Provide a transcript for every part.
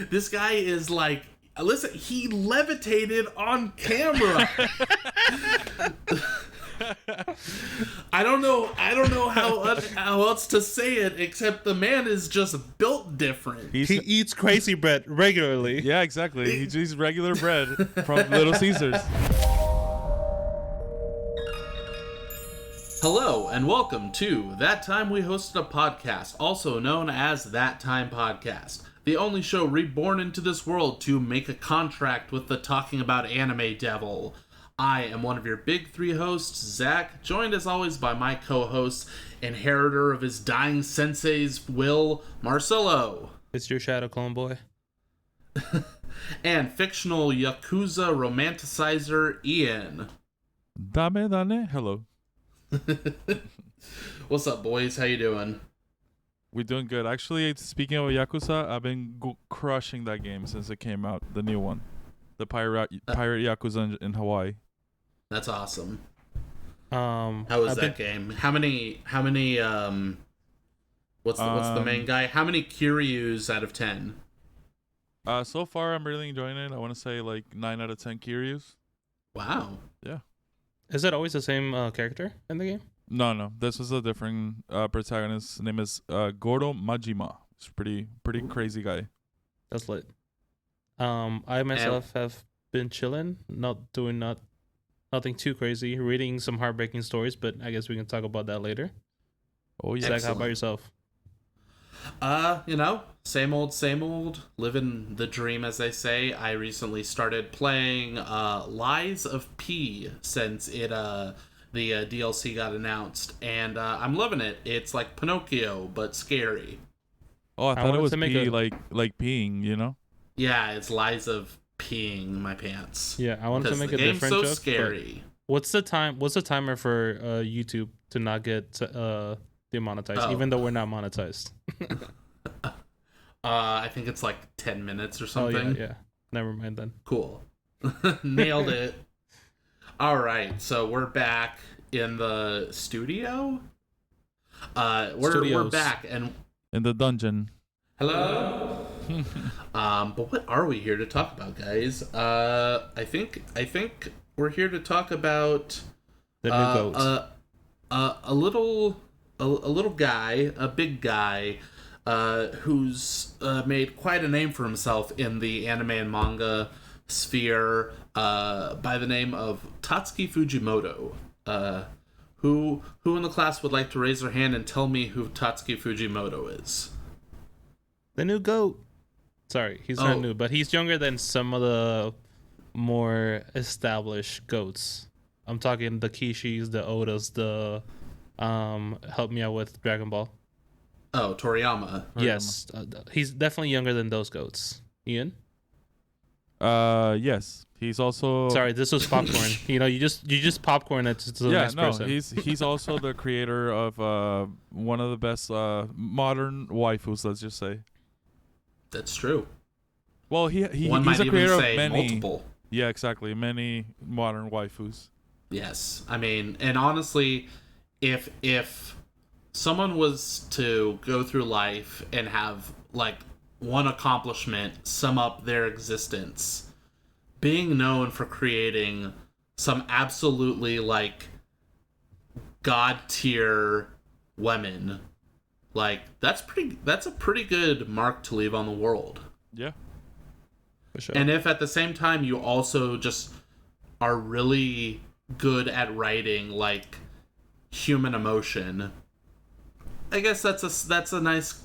This guy is like, listen, he levitated on camera. I don't know how else to say it except the man is just built different. He eats crazy bread regularly. Yeah, exactly. He eats regular bread from Little Caesars. Hello, and welcome to That Time We Hosted a Podcast, also known as That Time Podcast, the only show reborn into this world to make a contract with the talking about anime devil. I am one of your big three hosts, Zach, joined as always by my co-host, inheritor of his dying sensei's will, Marcelo. It's your shadow clone boy. And fictional Yakuza romanticizer, Ian. Dame. Hello. What's up, boys? How you doing? We're doing good. Actually, speaking of Yakuza, I've been crushing that game since it came out, the new one. The pirate Yakuza in Hawaii. That's awesome. How was that game? How many what's the main guy? How many Kiryus out of 10? So far I'm really enjoying it. I want to say like 9 out of 10 Kiryus. Wow. Yeah. Is it always the same character in the game? No. This was a different protagonist. His name is Goro Majima. He's pretty crazy guy. That's lit. I myself have been chilling, nothing too crazy, reading some heartbreaking stories, but I guess we can talk about that later. Oh yeah. Zach, how about yourself? Same old, living the dream, as they say. I recently started playing Lies of P since the DLC got announced, and I'm loving it. It's like Pinocchio, but scary. Oh, I thought it was pee, like peeing, you know? Yeah, it's Lies of Peeing my pants. Yeah, I wanted to make a game's different so joke. Scary. What's the timer for YouTube to not get demonetized, even though we're not monetized? I think it's like 10 minutes or something. Oh, yeah. Never mind then. Cool. Nailed it. All right, so we're back in the studio. We're back and in the dungeon. Hello. But what are we here to talk about, guys? I think we're here to talk about the new goat. A little guy, a big guy, who's made quite a name for himself in the anime and manga sphere, by the name of Tatsuki Fujimoto. Who in the class would like to raise their hand and tell me who Tatsuki Fujimoto is? The new goat. Sorry, he's not new, but he's younger than some of the more established goats. I'm talking the Kishis, the Odas, the help me out with Dragon Ball. Oh, Toriyama. Yes, he's definitely younger than those goats. Ian? Yes. He's also... Sorry, this was popcorn. you just popcorn it to the next person. He's also the creator of one of the best modern waifus, let's just say. That's true. Well, he's a creator of many multiple. Yeah, exactly. Many modern waifus. Yes. I mean, and honestly, if someone was to go through life and have like one accomplishment sum up their existence, being known for creating some absolutely like god tier women, like that's a pretty good mark to leave on the world. Yeah. For sure. And if at the same time you also just are really good at writing like human emotion, I guess that's a nice,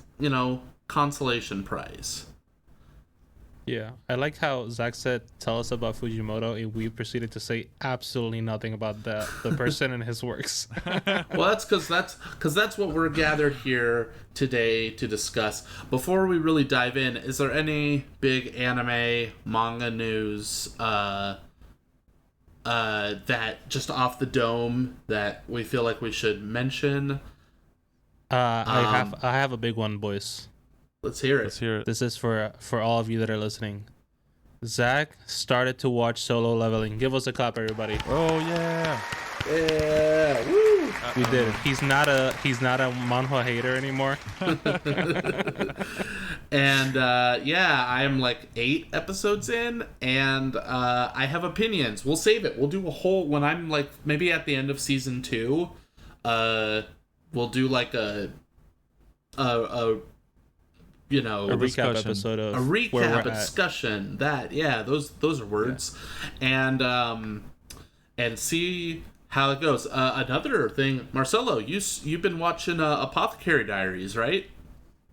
consolation prize. Yeah, I like how Zach said, tell us about Fujimoto, and we proceeded to say absolutely nothing about the person and his works. Well, that's because that's what we're gathered here today to discuss. Before we really dive in, is there any big anime, manga news that just off the dome that we feel like we should mention? I have a big one, boys. Let's hear it. This is for all of you that are listening. Zach started to watch Solo Leveling. Give us a clap, everybody. Oh yeah. Yeah. Woo. We did it. He's not a manhwa hater anymore. And yeah, I am like 8 episodes in, and I have opinions. We'll save it. We'll do a whole when I'm like maybe at the end of season 2. We'll do like a you know, a recap episode of a recap discussion. That those are words, and see how it goes. Another thing, Marcelo, you've been watching Apothecary Diaries, right?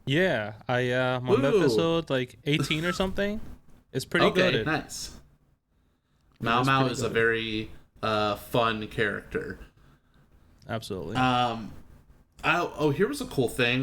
Yeah, I'm on episode like 18 or something. It's pretty good. Okay, nice. Mao Mao is a very fun character. Absolutely. Here was a cool thing.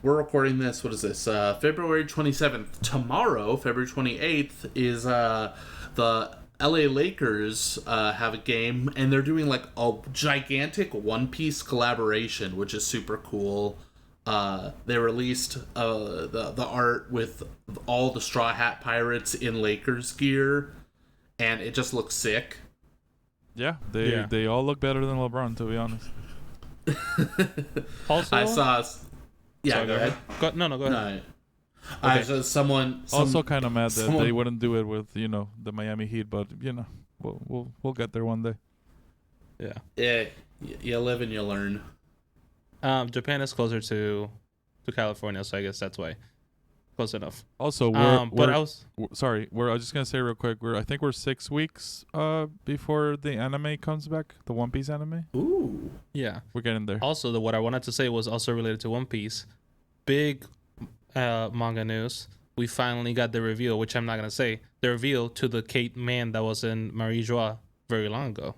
We're recording this. What is this? February 27th. Tomorrow, February 28th, is the LA Lakers have a game, and they're doing like a gigantic One Piece collaboration, which is super cool. They released the art with all the Straw Hat Pirates in Lakers gear, and it just looks sick. Yeah, they all look better than LeBron, to be honest. Also, I saw. Yeah, sorry, go ahead. Go ahead. No, go ahead. No. Okay. Someone also kind of mad that they wouldn't do it with the Miami Heat, but we'll get there one day. Yeah. Yeah, you live and you learn. Japan is closer to California, so I guess that's why. Close enough. Also, I was just gonna say real quick. I think we're 6 weeks before the anime comes back, the One Piece anime. Ooh. Yeah. We're getting there. Also, what I wanted to say was also related to One Piece. Big manga news. We finally got the reveal, which I'm not gonna say. The reveal to the Kate man that was in Marie Joie very long ago.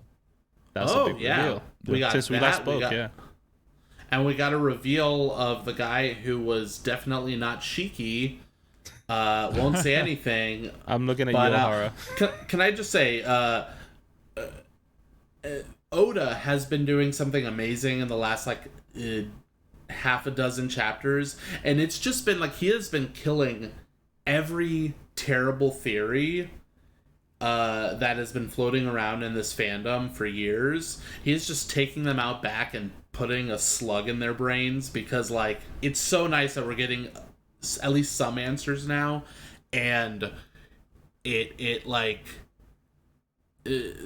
That's a big reveal. We got since we last spoke. Yeah. And we got a reveal of the guy who was definitely not Shiki. Won't say anything. I'm looking at you, Hara. Can I just say, Oda has been doing something amazing in the last half a dozen chapters, and it's just been like he has been killing every terrible theory that has been floating around in this fandom for years. He's just taking them out back and putting a slug in their brains, because like it's so nice that we're getting at least some answers now, and it like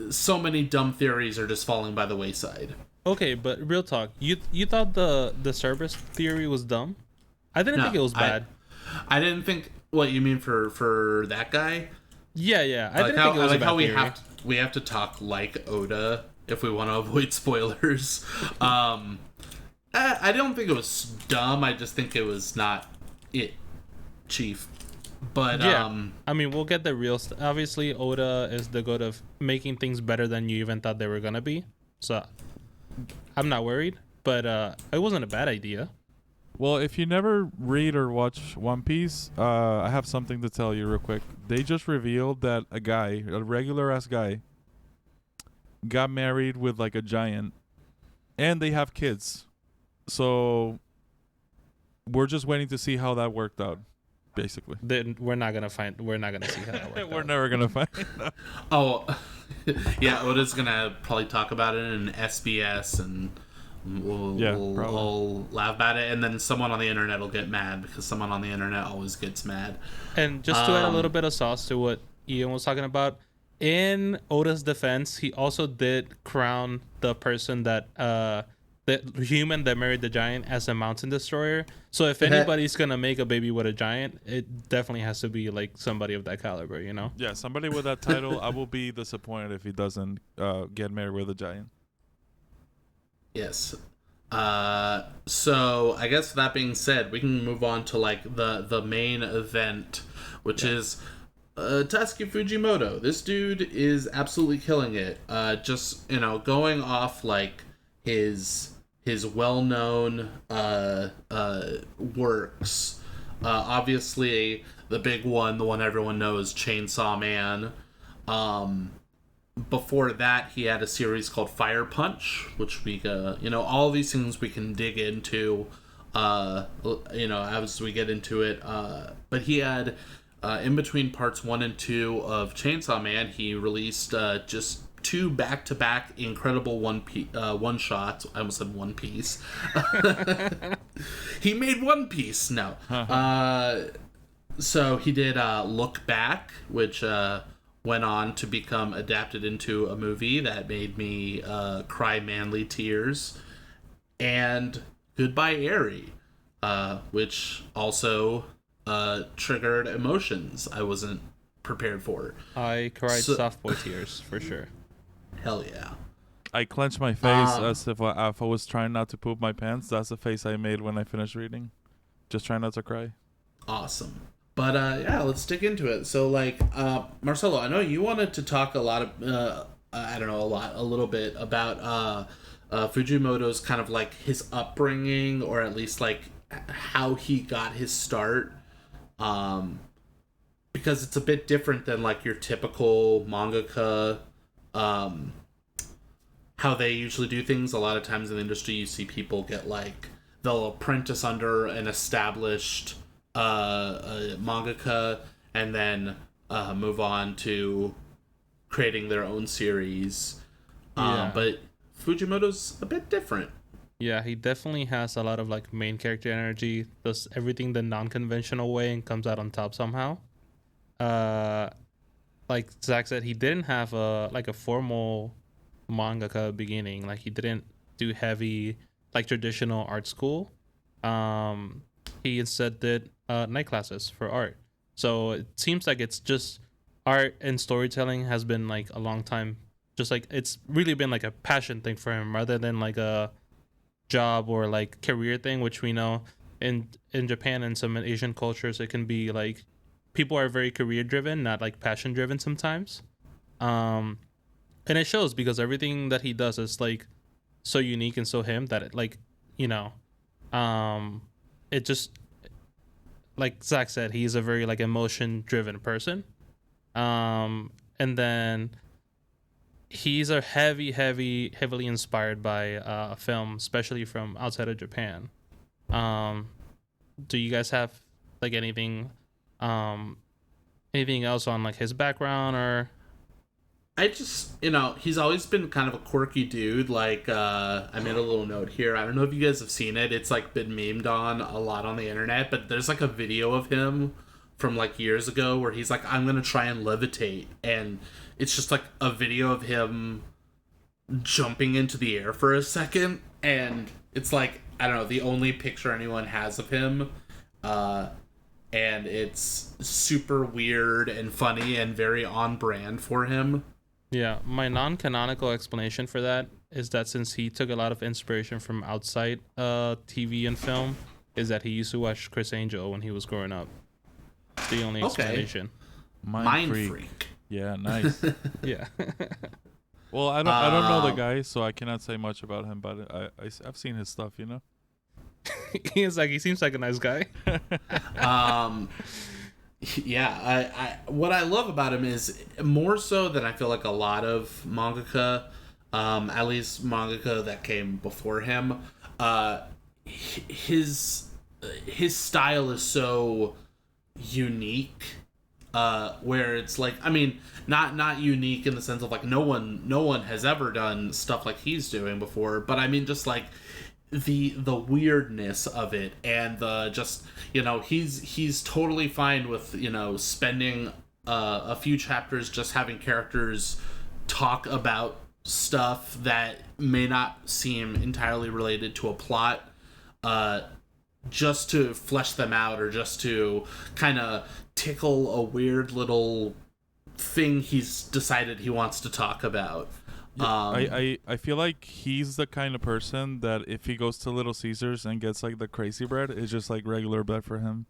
so many dumb theories are just falling by the wayside. Okay, but real talk, you thought the Cerberus theory was dumb? I didn't think it was bad. I didn't think. What you mean for that guy? Yeah. I didn't think it was a bad theory. We have to talk like Oda if we want to avoid spoilers. I don't think it was dumb. I just think it was not it, Chief. But yeah, I mean, we'll get the real obviously, Oda is the god of making things better than you even thought they were gonna be. So I'm not worried. But it wasn't a bad idea. Well, if you never read or watch One Piece, I have something to tell you real quick. They just revealed that a regular ass guy, got married with like a giant, and they have kids. So we're just waiting to see how that worked out, basically. Then we're not gonna see how that worked out. We're never gonna find out. Oh, yeah, Oda's gonna probably talk about it in SBS, and we'll laugh about it, and then someone on the internet will get mad, because someone on the internet always gets mad. And just to add a little bit of sauce to what Ian was talking about, in Oda's defense, he also did crown the person that the human that married the giant as a mountain destroyer. So if anybody's gonna make a baby with a giant, it definitely has to be like somebody of that caliber, you know? Yeah, somebody with that title. I will be disappointed if he doesn't get married with a giant. Yes. So I guess that being said, we can move on to like the main event, which is Tatsuki Fujimoto. This dude is absolutely killing it. Just going off like his well-known works. Obviously, the big one, the one everyone knows, Chainsaw Man. Before that, he had a series called Fire Punch, which we, all these things we can dig into, as we get into it. But he had, in between parts 1 and 2 of Chainsaw Man, he released just 2 back-to-back incredible one-shots. I almost said One Piece. He made One Piece. No. So he did Look Back, which went on to become adapted into a movie that made me cry manly tears, and Goodbye Eri, which also triggered emotions I wasn't prepared for. I cried soft boy tears for sure. Hell yeah. I clenched my face as if I was trying not to poop my pants. That's the face I made when I finished reading. Just trying not to cry. Awesome. But yeah, let's dig into it. So like, Marcelo, I know you wanted to talk a lot of, a little bit about Fujimoto's kind of like his upbringing, or at least like how he got his start. Because it's a bit different than like your typical mangaka, how they usually do things. A lot of times in the industry, you see people get like, they'll apprentice under an established mangaka and then move on to creating their own series. But Fujimoto's a bit different. Yeah, he definitely has a lot of like main character energy, does everything the non-conventional way and comes out on top somehow. Like Zach said, he didn't have a formal mangaka beginning. Like he didn't do heavy like traditional art school. He instead did night classes for art. So it seems like it's just art and storytelling has been like a long time. Just like it's really been like a passion thing for him rather than like a job or like career thing, which we know in Japan and some Asian cultures it can be like people are very career driven, not like passion driven sometimes. And it shows because everything that he does is like so unique and so him that it like, you know, it just, like Zach said, he's a very like emotion driven person. And then he's a heavily inspired by film, especially from outside of Japan. Do you guys have like anything else on like his background? Or I just, he's always been kind of a quirky dude. Like, I made a little note here. I don't know if you guys have seen it. It's like been memed on a lot on the internet, but there's like a video of him from like years ago where he's like, I'm going to try and levitate. And it's just like a video of him jumping into the air for a second. And it's like, I don't know, the only picture anyone has of him. And it's super weird and funny and very on brand for him. Yeah, my non-canonical explanation for that is that since he took a lot of inspiration from outside TV and film, is that he used to watch Chris Angel when he was growing up. The only explanation. Mind freak. Yeah, nice. Yeah. Well, I don't know the guy, so I cannot say much about him, but I've seen his stuff, you know. He seems like a nice guy. Yeah, I what I love about him is more so than I feel like a lot of mangaka, at least mangaka that came before him, his style is so unique, where it's like, I mean, not unique in the sense of like no one has ever done stuff like he's doing before, but I mean just like the weirdness of it, and the just, he's totally fine with spending a few chapters just having characters talk about stuff that may not seem entirely related to a plot, just to flesh them out, or just to kind of tickle a weird little thing he's decided he wants to talk about. I feel like he's the kind of person that if he goes to Little Caesars and gets like the crazy bread, it's just like regular bread for him.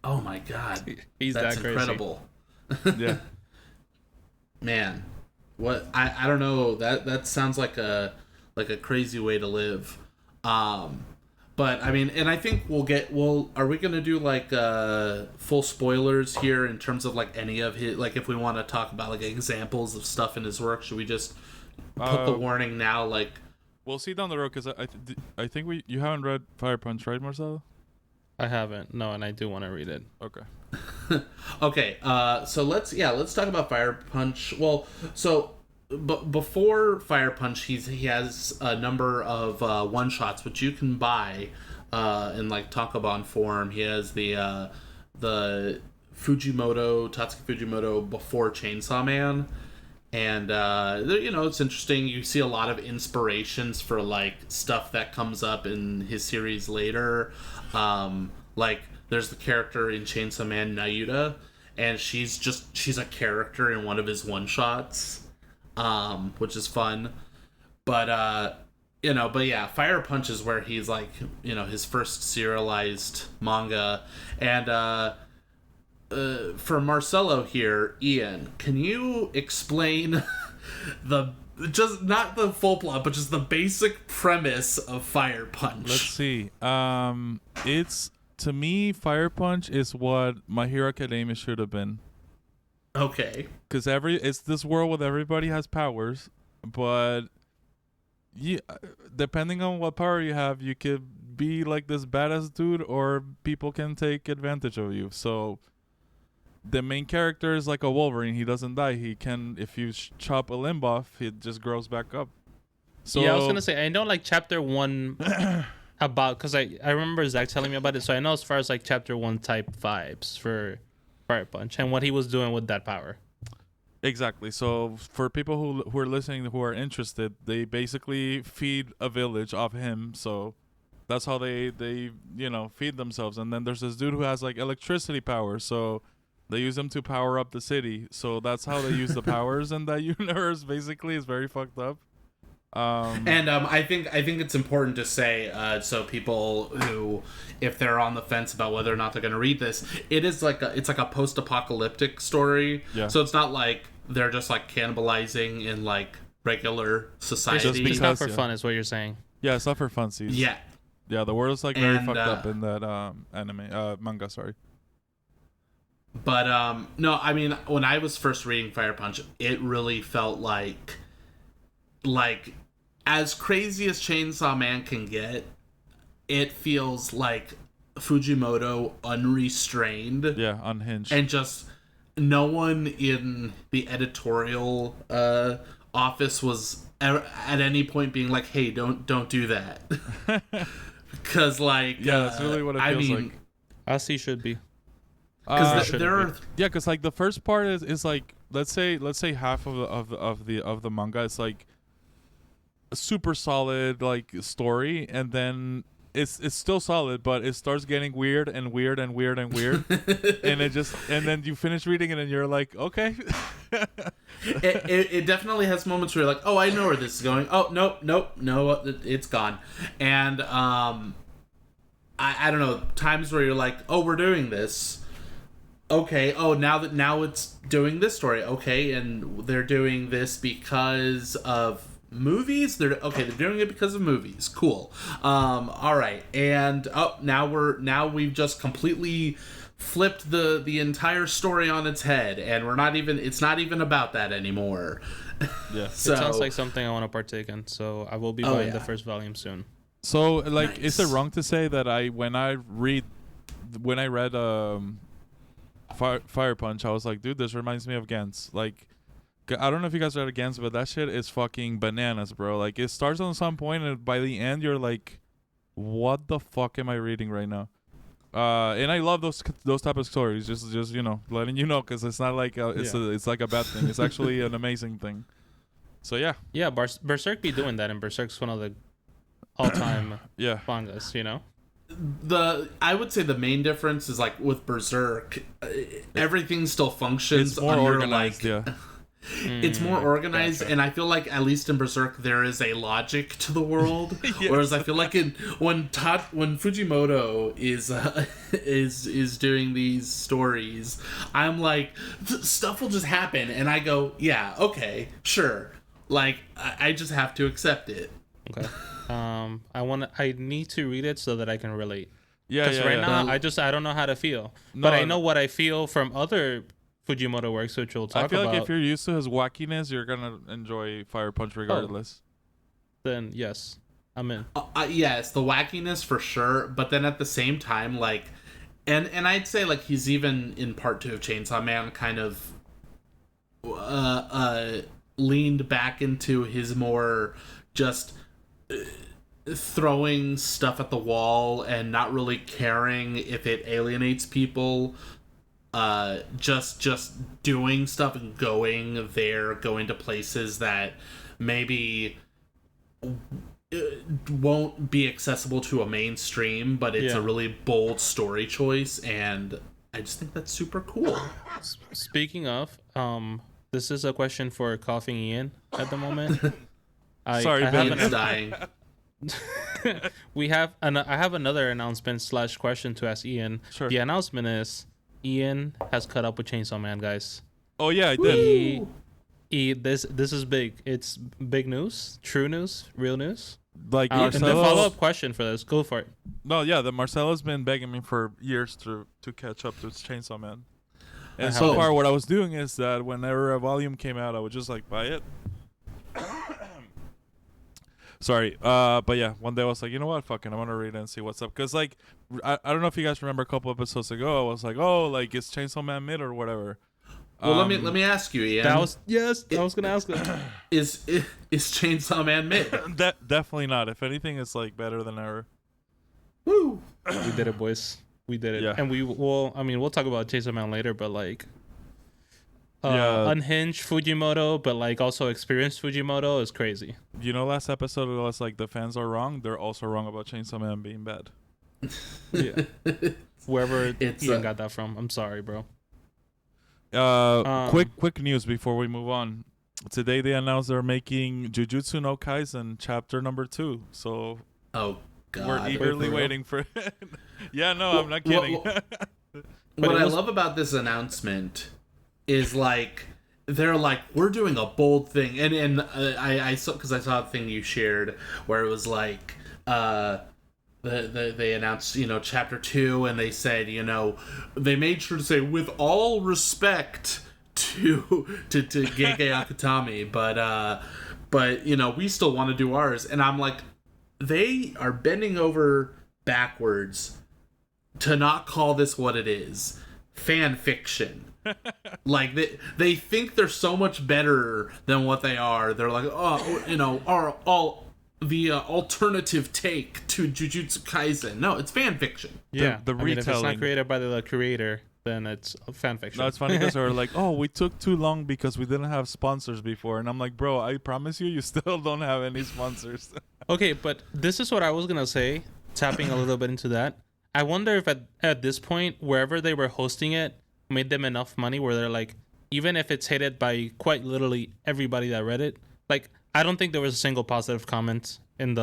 Oh my god, that's that incredible. Yeah, man, what I don't know, that sounds like a crazy way to live. But I mean, and I think are we gonna do like full spoilers here in terms of like any of his, like if we want to talk about like examples of stuff in his work, should we just put the warning now? Like, we'll see down the road, because I think you haven't read Fire Punch, right, Marcelo? I haven't, no, and I do want to read it. Okay. Okay, so let's talk about Fire Punch. Well, so before Fire Punch, he has a number of one shots which you can buy in like tankobon form. He has the Fujimoto, Tatsuki Fujimoto before Chainsaw Man. And it's interesting. You see a lot of inspirations for like stuff that comes up in his series later. Like there's the character in Chainsaw Man, Nayuta, and she's a character in one of his one shots, which is fun. But Fire Punch is where he's like, his first serialized manga. And for Marcelo here, Ian, can you explain just not the full plot, but just the basic premise of Fire Punch? Let's see. It's, to me, Fire Punch is what My Hero Academia should have been. Okay. Because it's this world where everybody has powers, but depending on what power you have, you could be like this badass dude, or people can take advantage of you. So the main character is like a Wolverine. He doesn't die. He can, if you chop a limb off, it just grows back up. So yeah, I was gonna say, I know like chapter 1 about, because I remember Zach telling me about it, so I know as far as like chapter 1 type vibes for Fire Punch and what he was doing with that power. Exactly. So for people who are listening, who are interested, they basically feed a village off him. So that's how they feed themselves. And then there's this dude who has like electricity power, so they use him to power up the city. So that's how they use the powers in that universe. Basically, is very fucked up. I think it's important to say, so people who, if they're on the fence about whether or not they're going to read this, it's like a post-apocalyptic story. Yeah. So it's not like they're just like cannibalizing in like regular society. It's not for fun, is what you're saying. Yeah, it's not for funsies. Yeah. Yeah, the world is like very fucked up in that manga. Sorry. But no, I mean, when I was first reading Fire Punch, it really felt like as crazy as Chainsaw Man can get, it feels like Fujimoto unrestrained. Yeah, unhinged. And just no one in the editorial office was at any point being like, hey, don't do that. Because that's really what it feels like. As he should be. Because because like the first part is like, let's say half of the manga is like a super solid like story, and then it's still solid, but it starts getting weird and weird and weird and weird. and then you finish reading it and you're like, okay. it definitely has moments where you're like, oh, I know where this is going. Oh, no, it's gone. And I don't know, times where you're like, oh, we're doing this. Okay, oh, now it's doing this story. Okay, and they're doing this because of movies. They're doing it because of movies. Cool. All right, and now we've just completely flipped the entire story on its head, and it's not even about that anymore. Yeah. So, it sounds like something I want to partake in, so I will be buying the first volume soon. So like, nice. Is it wrong to say that when I read Fire Punch, I was like, dude, this reminds me of Gantz. Like, I don't know if you guys read Gantz, but that shit is fucking bananas, bro. Like, it starts on some point, and by the end, you're like, what the fuck am I reading right now? And I love those type of stories. Just letting you know, because it's not like it's like a bad thing. It's actually an amazing thing. So yeah. Yeah, Berserk be doing that, and Berserk's one of the all-time mangas, I would say the main difference is like with Berserk, everything still functions. It's more organized, It's more organized, and I feel like at least in Berserk there is a logic to the world. Yes. Whereas I feel like when Fujimoto is doing these stories, I'm like, stuff will just happen, and I go, yeah, okay, sure. Like I just have to accept it. Okay. I need to read it so that I can relate. Yeah. Because right now I don't know how to feel, but I know what I feel from other Fujimoto works, which we'll talk about. I feel like if you're used to his wackiness, you're gonna enjoy Fire Punch regardless. Then yes, I'm in. Yes, the wackiness for sure, but then at the same time, like, and I'd say like he's even in part 2 of Chainsaw Man kind of leaned back into his more just throwing stuff at the wall and not really caring if it alienates people. Just doing stuff and going to places that maybe won't be accessible to a mainstream, but it's a really bold story choice, and I just think that's super cool. Speaking of, this is a question for Coughing Ian at the moment. Sorry, Ian's dying. I have another announcement / question to ask Ian. Sure. The announcement is Ian has caught up with Chainsaw Man, guys. Oh yeah, I did. This is big. It's big news, true news, real news. Like And the follow-up question for this, go for it. No, yeah, the Marcelo's been begging me for years to catch up to Chainsaw Man. And so far, what I was doing is that whenever a volume came out, I would just like buy it. Sorry, but yeah, one day I was like, you know what, fucking, I want to read it and see what's up. Because like, I don't know if you guys remember a couple episodes ago, I was like, oh, like it's Chainsaw Man mid or whatever. Well, let me ask you, Ian. I was gonna ask that. Is Chainsaw Man mid? Definitely not. If anything, it's like better than ever. Woo! We did it, boys. We did it. Yeah. And we'll talk about Chainsaw Man later, but like unhinged Fujimoto, but like also experienced Fujimoto is crazy. You know, last episode it was like the fans are wrong. They're also wrong about Chainsaw Man being bad. Yeah. Whoever Ian got that from, I'm sorry, bro. Quick news before we move on. Today they announced they're making Jujutsu no Kaisen chapter number 2. So oh god, we're eagerly waiting for it. Yeah, no, I'm not kidding. What I love about this announcement is like they're like, we're doing a bold thing, and I saw, because I saw a thing you shared where it was like they announced, you know, chapter 2, and they said, you know, they made sure to say, with all respect to Gege Akutami, but you know, we still want to do ours. And I'm like, they are bending over backwards to not call this what it is, fan fiction. Like they think they're so much better than what they are. They're like, oh, you know, the alternative take to Jujutsu Kaisen. No, it's fan fiction. Yeah, the retelling. If it's not created by the creator, then it's fan fiction. No, it's funny because they're like, oh, we took too long because we didn't have sponsors before. And I'm like, bro, I promise you still don't have any sponsors. Okay, but this is what I was going to say, tapping a little bit into that. I wonder if at this point, wherever they were hosting it, made them enough money where they're like, even if it's hated by quite literally everybody that read it, like, I don't think there was a single positive comment in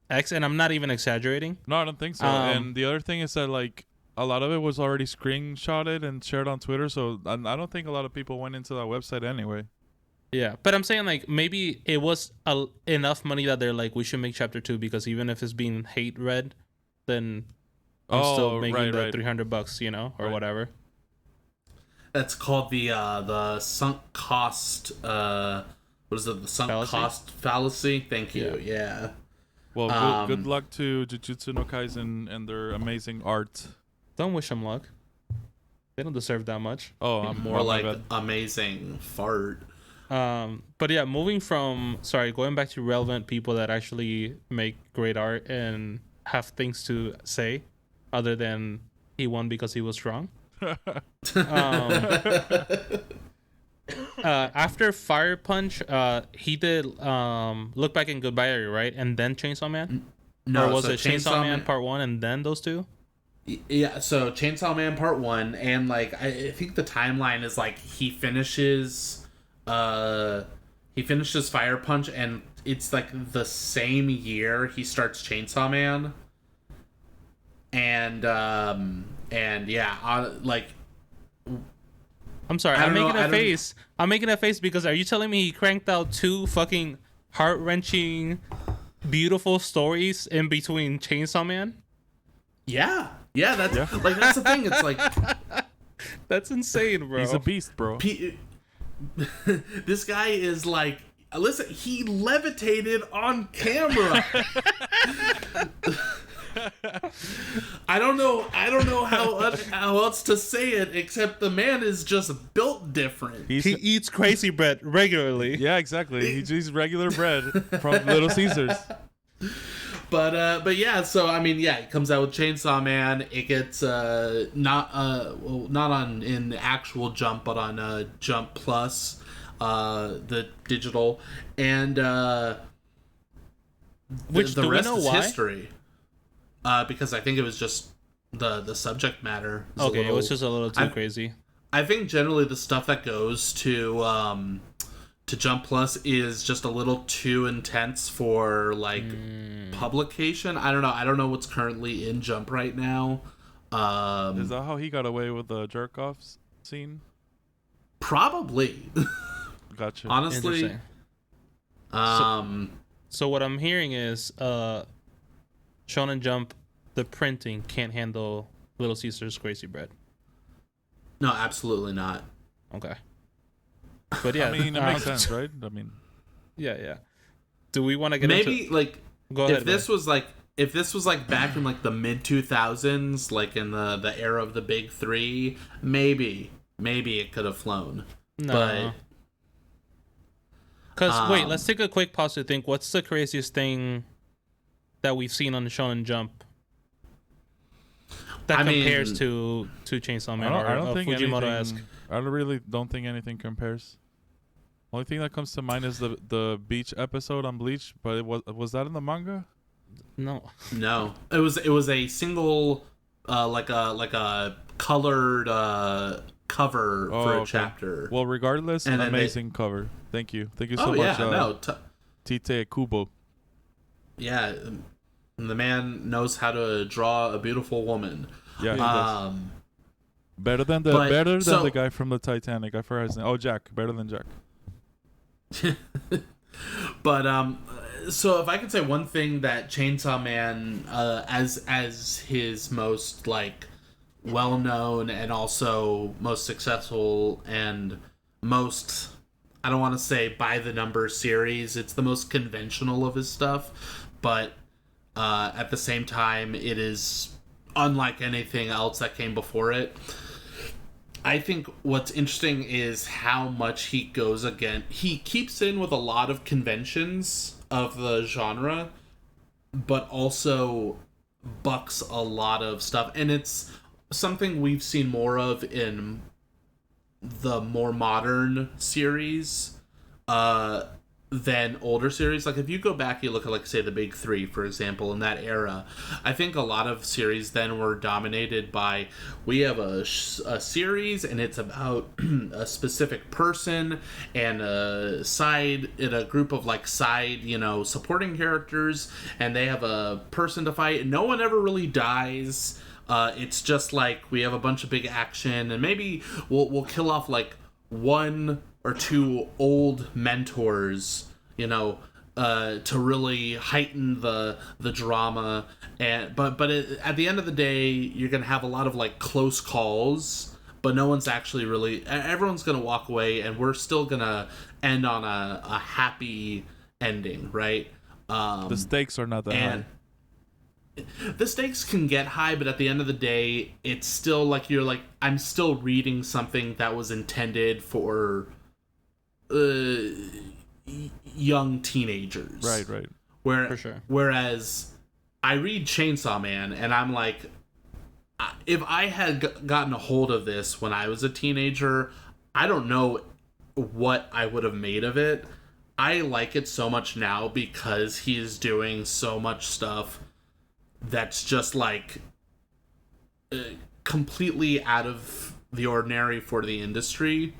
X, and I'm not even exaggerating. No, I don't think so. And the other thing is that like a lot of it was already screenshotted and shared on Twitter, so I don't think a lot of people went into that website anyway. Yeah, but I'm saying like maybe it was enough money that they're like, we should make chapter 2 because even if it's being hate read, then I'm still making the $300, you know, or whatever. That's called the sunk cost. What is it? The sunk cost fallacy. Thank you. Yeah. Well, good luck to Jujutsu no Kaisen and their amazing art. Don't wish them luck. They don't deserve that much. Oh, I'm more like amazing fart. But yeah, going back to relevant people that actually make great art and have things to say, other than he won because he was strong. After Fire Punch, he did Look Back and Goodbye, right? And then Chainsaw Man? No, or was it Chainsaw Man Part 1 and then those two? Yeah, so Chainsaw Man Part 1, and like I think the timeline is like he finishes Fire Punch, and it's like the same year he starts Chainsaw Man. And yeah, like, I'm sorry, I'm making a face because are you telling me he cranked out 2 fucking heart-wrenching, beautiful stories in between Chainsaw Man? Yeah, that's the thing. It's like that's insane, bro. He's a beast, bro. This guy is like, listen, he levitated on camera. I don't know how else to say it except the man is just built different. He eats crazy bread regularly. Yeah, exactly. He eats regular bread from Little Caesars. But yeah, so I mean, yeah, it comes out with Chainsaw Man. It gets not on in the actual Jump, but on Jump Plus, the digital, and Which the do we rest know is why? history. Because I think it was just the subject matter. Okay, it was just a little too I- crazy. I think generally the stuff that goes to Jump Plus is just a little too intense for like publication. I don't know. I don't know what's currently in Jump right now. Is that how he got away with the jerk offs scene? Probably. Gotcha. Honestly. Interesting. So what I'm hearing is Shonen Jump, the printing can't handle Little Caesar's Crazy Bread. No, absolutely not. Okay. But yeah, I mean, it makes sense, right? I mean, yeah. Do we want to get Maybe into... like Go ahead. if this was like back in like the mid 2000s, like in the era of the big three, maybe it could have flown. No. Because wait, let's take a quick pause to think. What's the craziest thing that we've seen on the Shonen Jump that compares to Chainsaw Man I or don't think Fujimoto-esque? anything. Don't think anything compares. Only thing that comes to mind is the beach episode on Bleach, but it was that in the manga? No. It was a single like a colored cover for a chapter. Well, regardless, And an then amazing cover. Thank you so oh much. yeah, Tite Kubo. yeah, the man knows how to draw a beautiful woman. Yeah, he does. Better than the guy from the Titanic. I forgot his name. Oh, Jack. Better than Jack. But so if I could say one thing that Chainsaw Man as his most like well known and also most successful and most, I don't want to say by the numbers series, it's the most conventional of his stuff, but at the same time it is unlike anything else that came before it. I think what's interesting is how much he goes again. He keeps in with a lot of conventions of the genre, but also bucks a lot of stuff. And it's something we've seen more of in the more modern series than older series. Like if you go back, you look at like say the big three, for example, in that era, I think a lot of series then were dominated by, we have a series and it's about a specific person and a group of like side, supporting characters, and they have a person to fight and no one ever really dies. It's just like we have a bunch of big action and maybe we'll kill off like one or two old mentors, to really heighten the drama. And but at the end of the day, you're gonna have a lot of like close calls, but no one's actually really. Everyone's gonna walk away, and we're still gonna end on a happy ending, right? The stakes are not that high. The stakes can get high, but at the end of the day, it's still like you're like, I'm still reading something that was intended for young teenagers. Right. For sure. Whereas I read Chainsaw Man and I'm like, if I had gotten a hold of this when I was a teenager, I don't know what I would have made of it. I like it so much now because he's doing so much stuff that's just like completely out of the ordinary for the industry.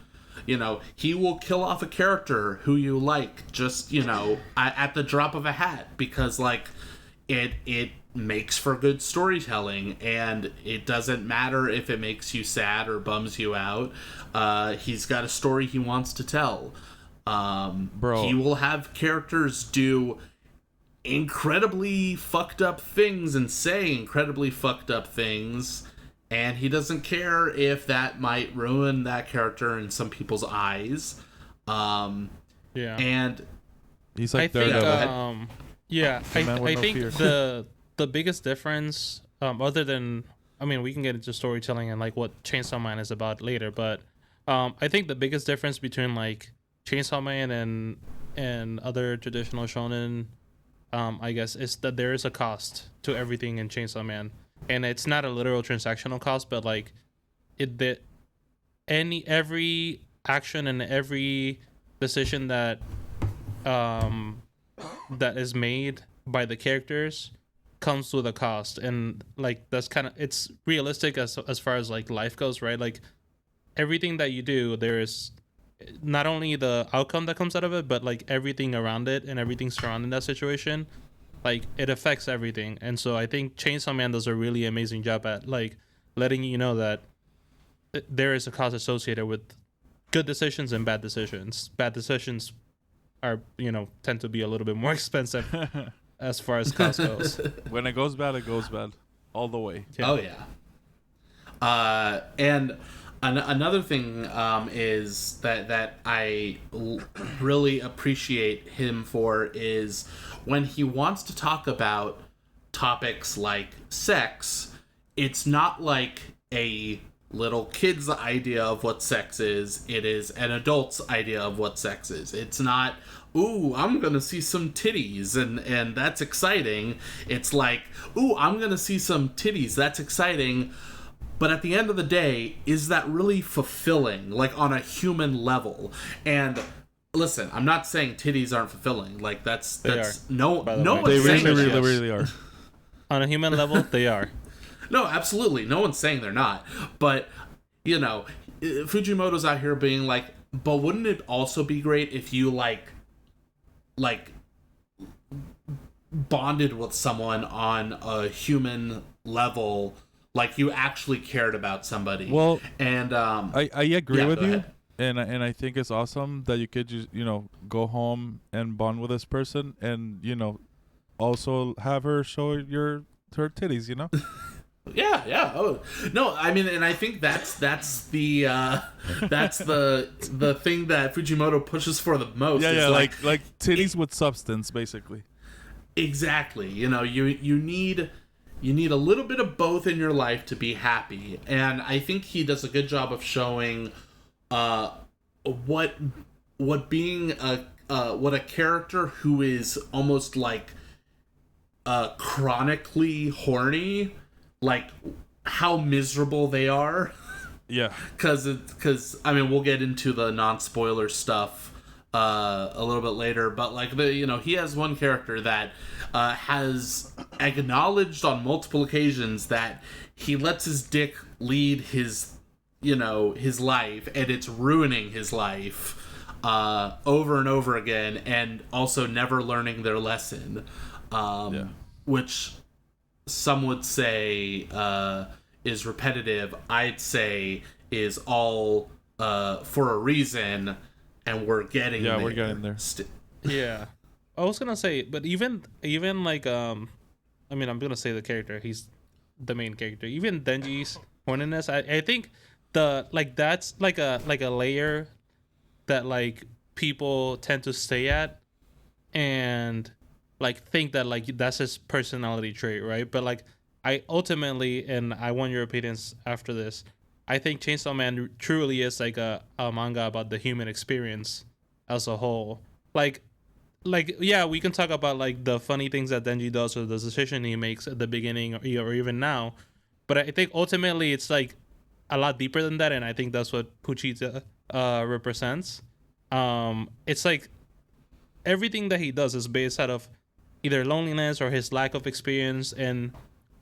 He will kill off a character who you like just, at the drop of a hat, because like it makes for good storytelling, and it doesn't matter if it makes you sad or bums you out. He's got a story he wants to tell. Bro, he will have characters do incredibly fucked up things and say incredibly fucked up things, and he doesn't care if that might ruin that character in some people's eyes. And he's like I think, Daredevil. I think the biggest difference, other than, we can get into storytelling and like what Chainsaw Man is about later, but I think the biggest difference between like Chainsaw Man and other traditional shonen I guess, is that there is a cost to everything in Chainsaw Man, and it's not a literal transactional cost, but like every action and every decision that that is made by the characters comes with a cost, and like that's kind of, it's realistic as far as like life goes, right? Like everything that you do, there is not only the outcome that comes out of it, but like everything around it and everything surrounding that situation, like it affects everything. And so I think Chainsaw Man does a really amazing job at like letting you know that there is a cost associated with good decisions and bad decisions. Bad decisions are, tend to be a little bit more expensive as far as cost goes. When it goes bad all the way. Yeah. Oh yeah. And another thing is that I really appreciate him for is when he wants to talk about topics like sex, it's not like a little kid's idea of what sex is. It is an adult's idea of what sex is. It's not, ooh, I'm gonna see some titties and that's exciting. It's like, ooh, I'm gonna see some titties, that's exciting. But at the end of the day, is that really fulfilling, like on a human level? And listen, I'm not saying titties aren't fulfilling. Like that's no one's they saying really are. On a human level, they are. No, absolutely. No one's saying they're not. But, Fujimoto's out here being like, but wouldn't it also be great if you, like bonded with someone on a human level, like you actually cared about somebody? Well, and I agree with you. Ahead. And I think it's awesome that you could just, go home and bond with this person and, also have her show her titties, Yeah. Oh no, I mean, and I think that's the thing that Fujimoto pushes for the most. Yeah, like titties with substance, basically. Exactly. You need a little bit of both in your life to be happy, and I think he does a good job of showing what being what a character who is almost like chronically horny, like how miserable they are. Yeah. Because I mean, we'll get into the non-spoiler stuff a little bit later, but like he has one character that has acknowledged on multiple occasions that he lets his dick lead his life, and it's ruining his life over and over again, and also never learning their lesson, which some would say is repetitive. I'd say is all for a reason, and we're getting there. Yeah, we're getting there. Yeah, I was gonna say, but even like I mean, I'm gonna say the character. He's the main character. Even Denji's horniness, I think that's like a layer that like people tend to stay at and like think that like that's his personality trait, right? But like I ultimately, and I want your opinions after this, I think Chainsaw Man truly is like a manga about the human experience as a whole. Like yeah, we can talk about like the funny things that Denji does or the decision he makes at the beginning or even now, but I think ultimately it's like a lot deeper than that, and I think that's what Puchita represents. It's like everything that he does is based out of either loneliness or his lack of experience, and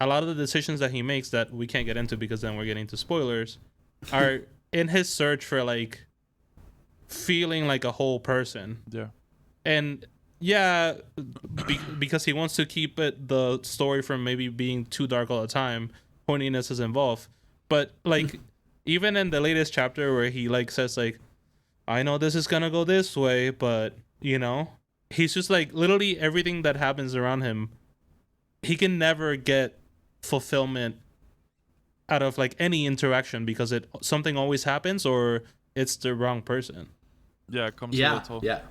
a lot of the decisions that he makes that we can't get into because then we're getting into spoilers are in his search for like feeling like a whole person. Yeah. And yeah, because he wants to keep the story from maybe being too dark all the time, horniness is involved. But like even in the latest chapter where he like says like, I know this is gonna go this way, but he's just like literally everything that happens around him, he can never get fulfillment out of like any interaction because something always happens or it's the wrong person. Yeah, it comes to the toll. Yeah.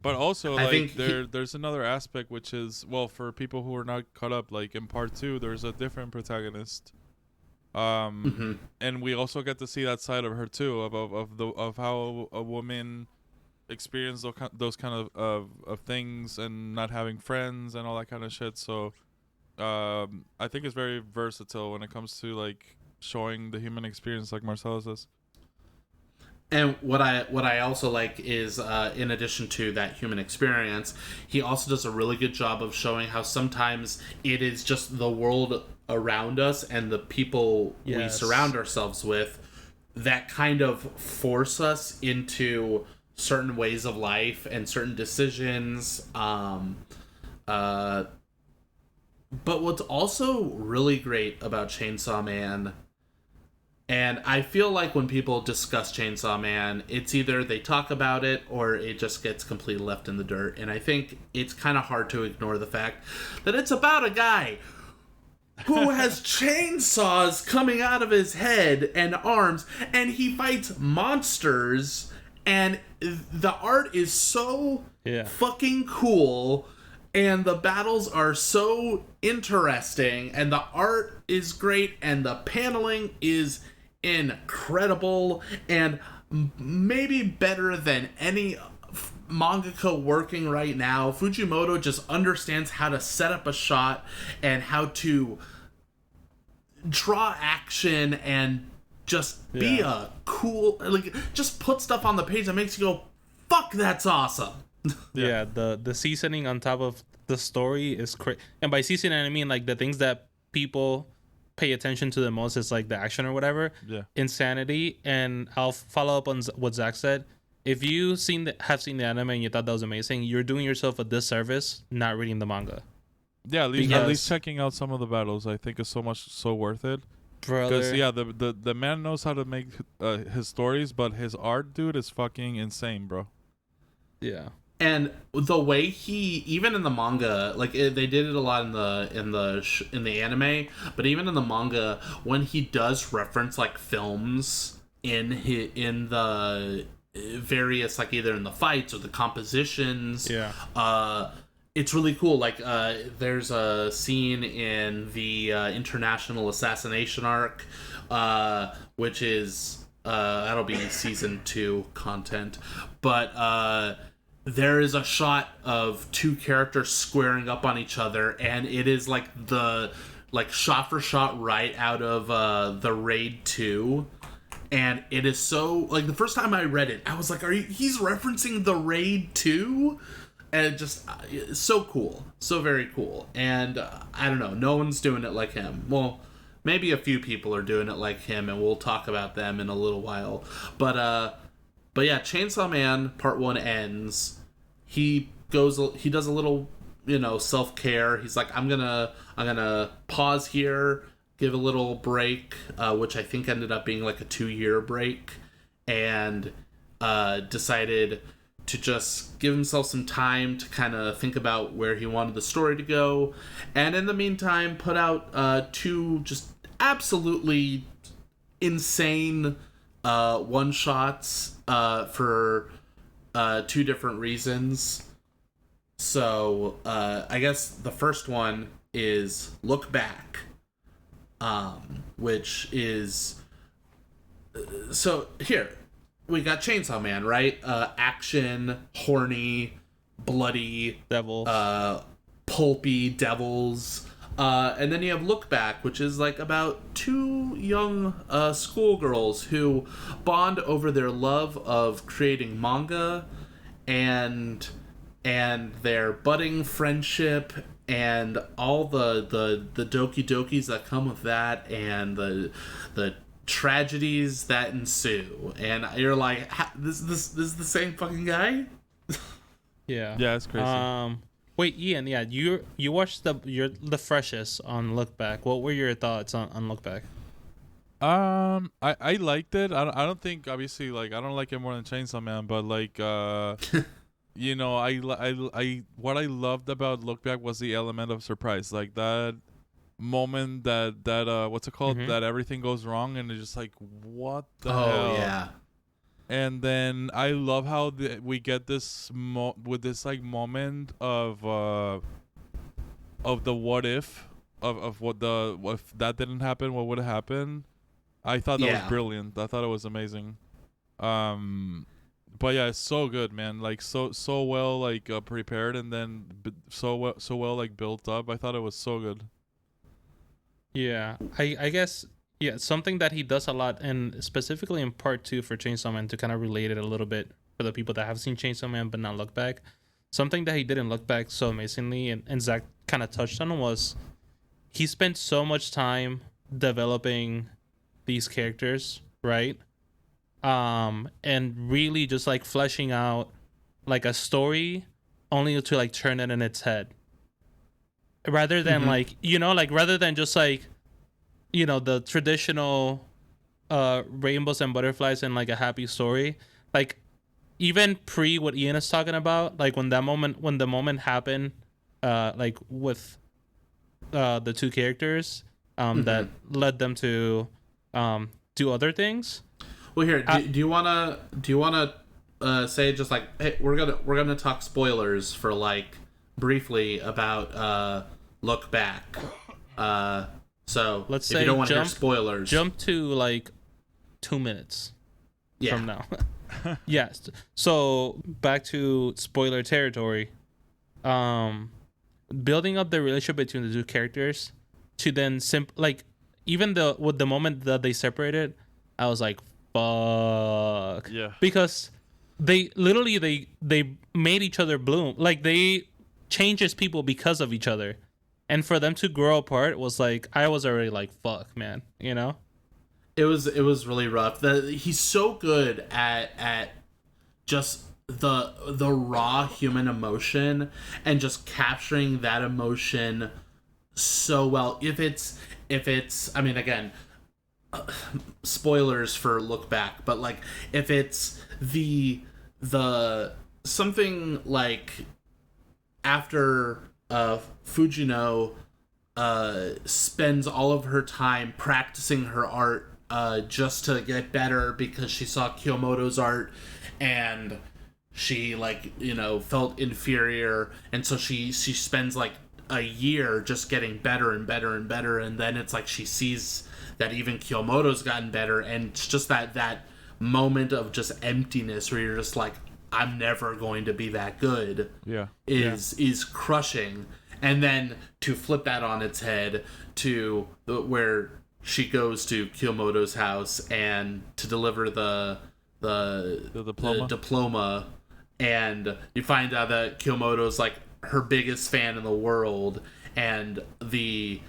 But also, I like, think there's another aspect, which is, well, for people who are not caught up, like in part 2, there's a different protagonist, and we also get to see that side of her too, of how a woman experience those kind of things and not having friends and all that kind of shit. So I think it's very versatile when it comes to like showing the human experience, like Marcelo says. And what I also like is, in addition to that human experience, he also does a really good job of showing how sometimes it is just the world around us and the people we surround ourselves with that kind of force us into certain ways of life and certain decisions. But what's also really great about Chainsaw Man, and I feel like when people discuss Chainsaw Man, it's either they talk about it or it just gets completely left in the dirt. And I think it's kind of hard to ignore the fact that it's about a guy who has chainsaws coming out of his head and arms, and he fights monsters, and the art is so fucking cool, and the battles are so interesting, and the art is great, and the paneling is incredible, and maybe better than any mangaka working right now. Fujimoto just understands how to set up a shot and how to draw action and just be a cool, like, just put stuff on the page that makes you go, fuck, that's awesome. The seasoning on top of the story is crazy. And by seasoning, I mean like the things that people pay attention to the most is like the action or whatever. Insanity. And I'll follow up on what Zach said. If you have seen the anime and you thought that was amazing, you're doing yourself a disservice not reading the manga. Yeah, at least checking out some of the battles, I think, is so worth it. Because the man knows how to make his stories, but his art, dude, is fucking insane, bro. Yeah. And the way he, even in the manga, like they did it a lot in the anime, but even in the manga, when he does reference like films in the various, like either in the fights or the compositions, it's really cool. Like there's a scene in the International Assassination arc, which is that'll be season 2 content, but there is a shot of two characters squaring up on each other, and it is like shot for shot right out of the Raid 2. And it is so, like, the first time I read it, I was like, he's referencing the Raid 2? And it just, it's so cool. So very cool. And I don't know, no one's doing it like him. Well, maybe a few people are doing it like him, and we'll talk about them in a little while. But yeah, Chainsaw Man Part 1 ends. He does a little, self-care. He's like, I'm gonna pause here, give a little break, which I think ended up being like a 2-year break, and decided to just give himself some time to kind of think about where he wanted the story to go, and in the meantime put out 2 just absolutely insane one-shots for 2 different reasons. So I guess the first one is Look Back, which is, so here we got Chainsaw Man, right? Action, horny, bloody, devils, pulpy devils, and then you have Look Back, which is like about 2 young schoolgirls who bond over their love of creating manga and their budding friendship and all the doki dokis that come with that, and the tragedies that ensue. And you're like, this is the same fucking guy? Yeah, it's crazy. Wait, Ian, you watched the freshest on Look Back. What were your thoughts on Look Back? I liked it. I don't think, obviously, like, I don't like it more than Chainsaw Man, but like I what I loved about Look Back was the element of surprise, like that moment that what's it called, that everything goes wrong and it's just like, what the hell? Yeah. And then I love how we get this with this like moment of the what if of what if that didn't happen, what would have happened. I thought that was brilliant. I thought it was amazing. But yeah, it's so good, man. Like so well like prepared, and then so well like built up. I thought it was so good. Yeah, I guess, yeah, something that he does a lot, and specifically in part 2 for Chainsaw Man, to kind of relate it a little bit for the people that have seen Chainsaw Man but not Look Back. Something that he did in Look Back so amazingly, and Zach kind of touched on, was he spent so much time developing these characters, right? And really just like fleshing out like a story, only to like turn it in its head, rather than like, like rather than just like, the traditional rainbows and butterflies and like a happy story. Like, even pre what Ian is talking about, like when the moment happened, like with the two characters that led them to do other things. Well, here, do you wanna say just like, hey, we're gonna talk spoilers for like briefly about Look Back. So let's if say you don't want to hear spoilers, jump to like 2 minutes from now. Yes. So back to spoiler territory. Building up the relationship between the two characters to then like, even with the moment that they separated, I was like, fuck. Yeah. Because they literally they made each other bloom. Like, they changed as people because of each other. And for them to grow apart was like, I was already like, fuck, man, It was really rough. He's so good at just the raw human emotion and just capturing that emotion so well. If it's I mean, again, spoilers for Look Back, but like if it's the something like after Fujino spends all of her time practicing her art just to get better because she saw Kiyomoto's art and she felt inferior, and so she spends like a year just getting better and better and better, and then it's like she sees that even Kiyomoto's gotten better, and it's just that moment of just emptiness where you're just like, I'm never going to be that good. Is crushing. And then to flip that on its head to where she goes to Kiyomoto's house and to deliver the diploma, and you find out that Kiyomoto's like her biggest fan in the world, and the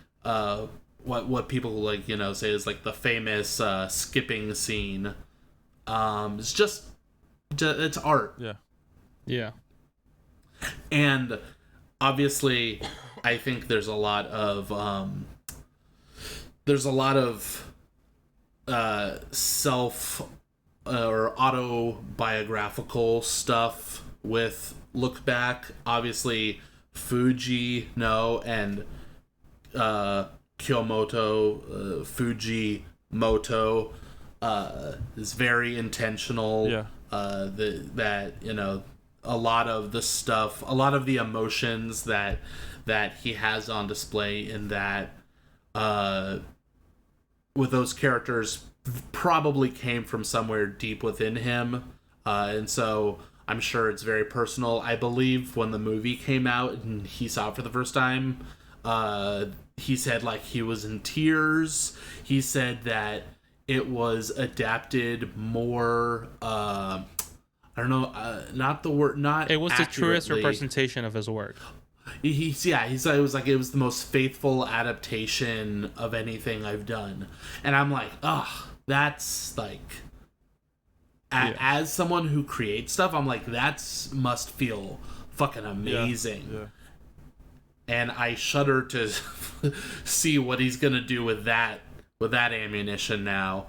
what people like say is like the famous skipping scene. It's just it's art. Yeah. And obviously, I think there's a lot of self or autobiographical stuff with Look Back. Obviously, and Kiyomoto, Fujimoto, is very intentional. That a lot of the stuff, a lot of the emotions that he has on display in that with those characters probably came from somewhere deep within him, and so I'm sure it's very personal. I believe when the movie came out and he saw it for the first time, he said like he was in tears. He said that it was adapted more I don't know, not the word, not it was the truest accurately. representation of his work. He said it was like it was the most faithful adaptation of anything I've done, and I'm like, that's like, as someone who creates stuff, I'm like, that's must feel fucking amazing. And I shudder to see what he's gonna do with that ammunition now.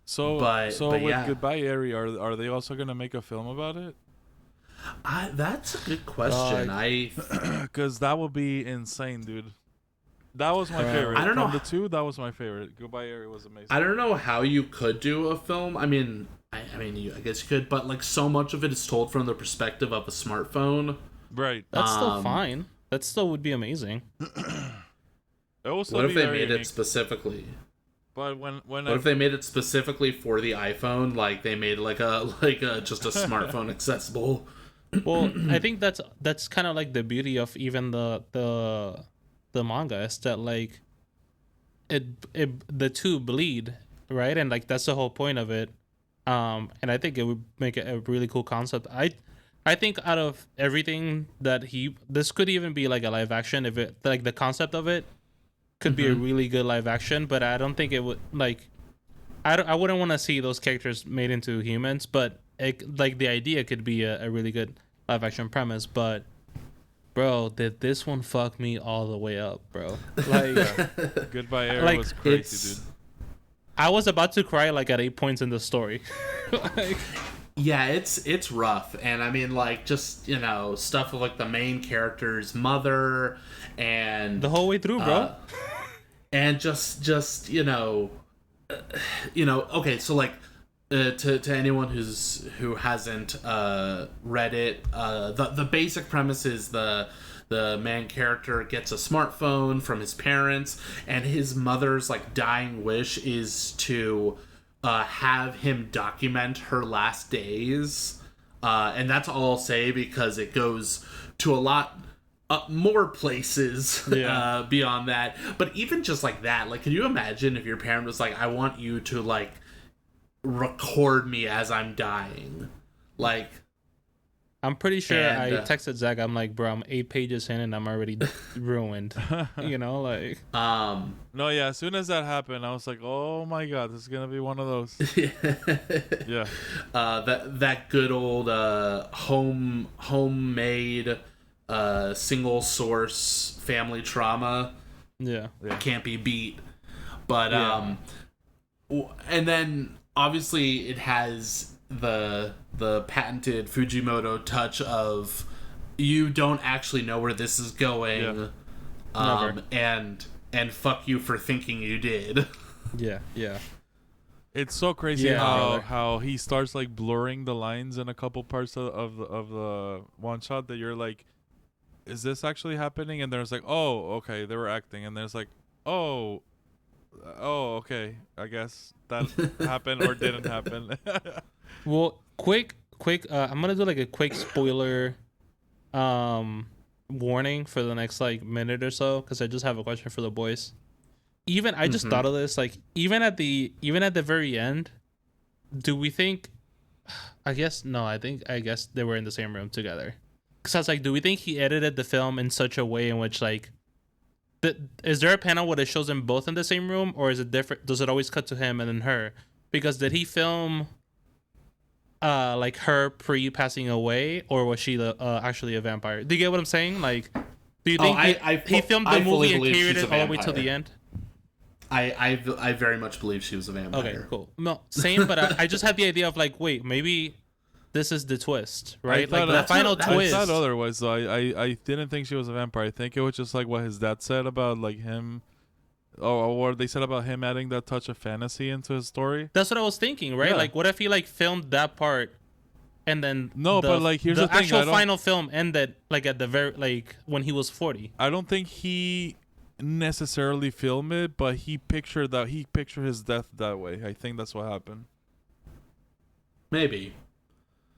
So with Goodbye Eri, are they also gonna make a film about it? That's a good question. Because that would be insane, dude. That was my favorite. I don't know. From the two, that was my favorite. Goodbye Eri was amazing. I don't know how you could do a film. I mean, I guess you could, but like so much of it is told from the perspective of a smartphone. Right. That's still fine. That still would be amazing. What if they made it specifically? But when What if they made it specifically for the iPhone? Like they made like a just a smartphone accessible. Well, I think that's kind of like the beauty of even the manga is that like it the two bleed, right? And like that's the whole point of it. And I think it would make it a really cool concept. I think out of everything that this could even be like a live action if it like the concept of it could be a really good live action, but I don't think it would like I wouldn't want to see those characters made into humans, but like the idea could be a really good live action premise. But bro, did this one fuck me all the way up, bro? Like Goodbye Air like, was crazy, dude. I was about to cry like at 8 points in the story. Like, yeah, it's rough, and I mean like just stuff with like the main character's mother and the whole way through, bro. And just okay, so like to anyone who hasn't read it, the basic premise is the main character gets a smartphone from his parents, and his mother's like dying wish is to have him document her last days, and that's all I'll say because it goes to a lot more places beyond that. But even just like that, like, can you imagine if your parent was like, I want you to like record me as I'm dying? Like, I'm pretty sure I and, texted Zach. I'm like, bro, I'm 8 pages in and I'm already ruined. Like. No, yeah. As soon as that happened, I was like, oh my god, this is gonna be one of those. Yeah. That good old homemade single source family trauma. Yeah. Can't be beat. But and then obviously it has the patented Fujimoto touch of you don't actually know where this is going. And fuck you for thinking you did. Yeah. It's so crazy how he starts like blurring the lines in a couple parts of the one shot that you're like, is this actually happening? And there's like, oh, okay, they were acting, and there's like, oh, okay, I guess that happened or didn't happen. Well, quick, I'm gonna do like a quick spoiler warning for the next like minute or so, because I just have a question for the boys. I just thought of this, like even at the very end, do we think I guess they were in the same room together. Because I was like, do we think he edited the film in such a way in which like is there a panel where it shows them both in the same room, or is it different? Does it always cut to him and then her? Because did he film like her pre-passing away, or was she actually a vampire? Do you get what I'm saying? Like, do you think he filmed the movie and carried it all the way to the end? I very much believe she was a vampire. Okay, cool. No, same, but I just had the idea of like, wait, maybe this is the twist, right? Like the final twist. I thought otherwise, though. I didn't think she was a vampire. I think it was just like what his dad said about like him, or they said about him adding that touch of fantasy into his story. That's what I was thinking, right? Yeah. Like, what if he like filmed that part, and then but like here's the thing, actual final film ended like at the very like when he was 40. I don't think he necessarily filmed it, but he pictured his death that way. I think that's what happened. Maybe.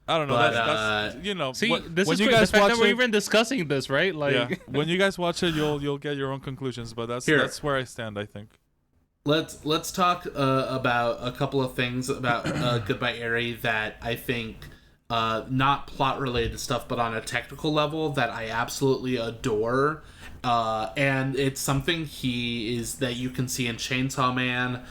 I don't know. But, that's See, this when is you great. guys The fact watch that we're it, even discussing this, right? Like, yeah. When you guys watch it, you'll get your own conclusions. But that's where I stand, I think. Let's talk about a couple of things about Goodbye Eri that I think not plot related stuff, but on a technical level that I absolutely adore. And it's something that you can see in Chainsaw Man.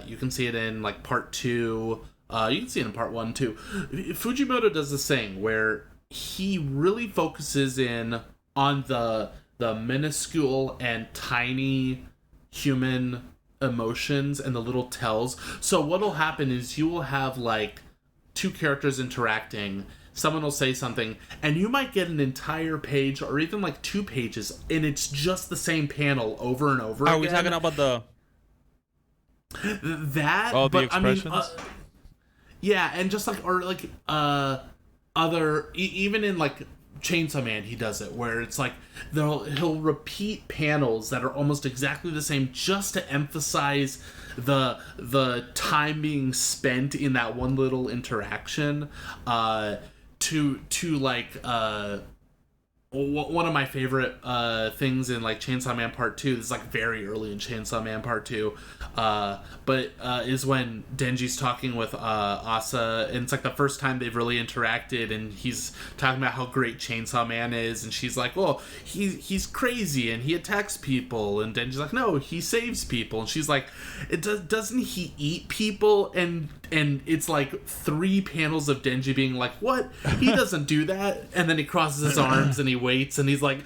You can see it in like part 2. You can see it in part 1 too. Fujimoto does this thing where he really focuses in on the minuscule and tiny human emotions and the little tells. So what'll happen is you will have like two characters interacting. Someone will say something, and you might get an entire page or even like 2 pages, and it's just the same panel over and over again. Are we talking about that? Oh, the expressions? I mean, yeah, and just like, or like, other, even in like Chainsaw Man, he does it where it's like he'll repeat panels that are almost exactly the same just to emphasize the time being spent in that one little interaction. To like one of my favorite things in like Chainsaw Man Part 2, this is like very early in Chainsaw Man Part 2, but is when Denji's talking with Asa, and it's like the first time they've really interacted, and he's talking about how great Chainsaw Man is, and she's like, well, he's crazy and he attacks people, and Denji's like, no, he saves people, and she's like, doesn't he eat people? And it's like 3 panels of Denji being like, what? He doesn't do that. And then he crosses his arms and he waits, and he's like,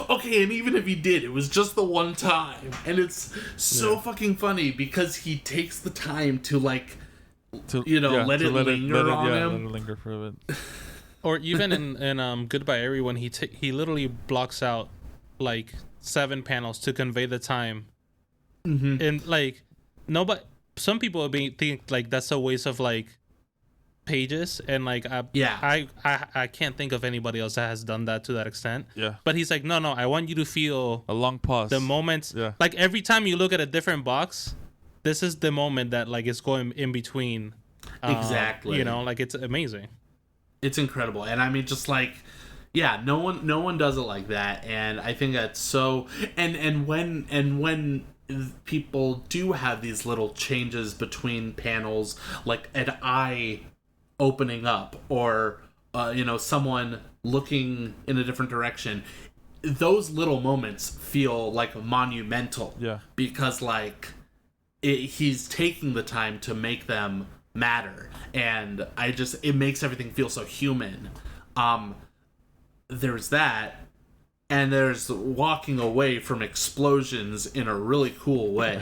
okay, and even if he did, it was just the one time. And it's so fucking funny because he takes the time to like, let it linger on him. Let it linger for a bit. Or even in Goodbye Eri, when he literally blocks out like 7 panels to convey the time. Mm-hmm. And like some people would think like that's a waste of like pages, and like I can't think of anybody else that has done that to that extent. Yeah. But he's like, no, I want you to feel a long pause. The moments. Yeah. Like every time you look at a different box, this is the moment that like is going in between. Exactly. Like it's amazing. It's incredible, and I mean, just like, yeah, no one does it like that, and I think that's so. And when people do have these little changes between panels, like an eye opening up, or someone looking in a different direction, those little moments feel like monumental. Yeah. Because like he's taking the time to make them matter, and it makes everything feel so human. There's that. And there's walking away from explosions in a really cool way.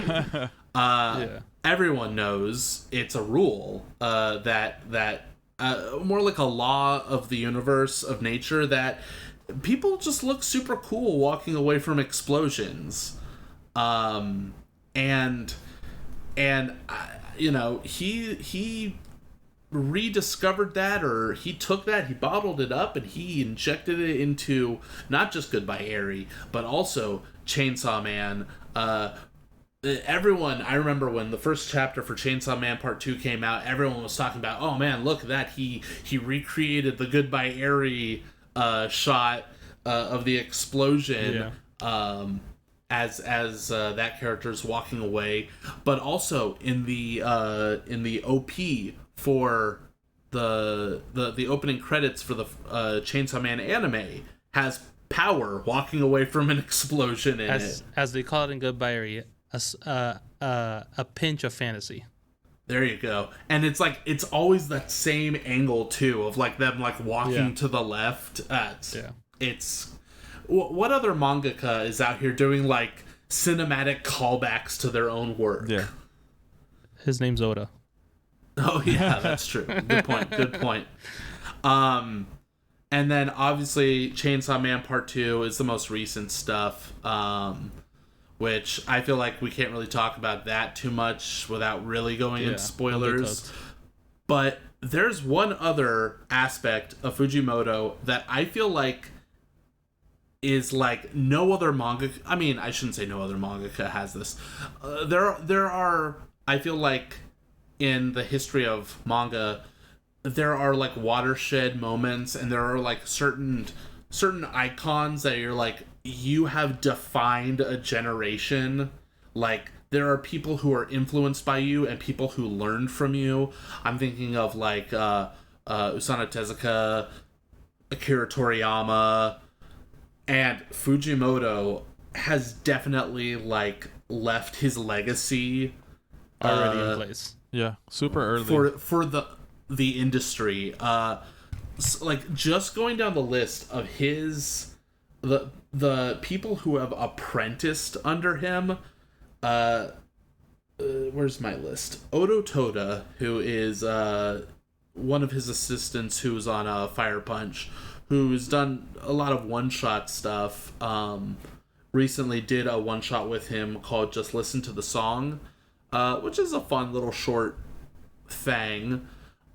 Everyone knows it's a rule that more like a law of the universe, of nature, that people just look super cool walking away from explosions. He rediscovered that, or he took that, he bottled it up, and he injected it into not just Goodbye Eri, but also Chainsaw Man. Everyone, I remember when the first chapter for Chainsaw Man Part 2 came out, everyone was talking about, oh man, look at that, he recreated the Goodbye Eri shot of the explosion. As that character's walking away, but also in the OP for the opening credits for the Chainsaw Man anime has Power walking away from an explosion in it. As they call it in Goodbye Eri, a pinch of fantasy. There you go. And it's like, it's always that same angle too, of like them like walking to the left. It's what other mangaka is out here doing like cinematic callbacks to their own work? Yeah. His name's Oda. Oh yeah, that's true. Good point. And then obviously Chainsaw Man Part 2 is the most recent stuff, which I feel like we can't really talk about that too much without really going into spoilers. But there's one other aspect of Fujimoto that I feel like is like no other manga. I mean, I shouldn't say no other mangaka has this. There are, I feel like, in the history of manga, there are like watershed moments, and there are like certain icons that you're like, you have defined a generation. Like, there are people who are influenced by you and people who learned from you. I'm thinking of like Osamu Tezuka, Akira Toriyama, and Fujimoto has definitely like left his legacy already in place. Yeah, super early for the industry. Like, just going down the list of the people who have apprenticed under him. Where's my list? Odo Toda, who is one of his assistants, who's on Fire Punch, who's done a lot of one-shot stuff. Recently did a one-shot with him called Just Listen to the Song, which is a fun little short thing.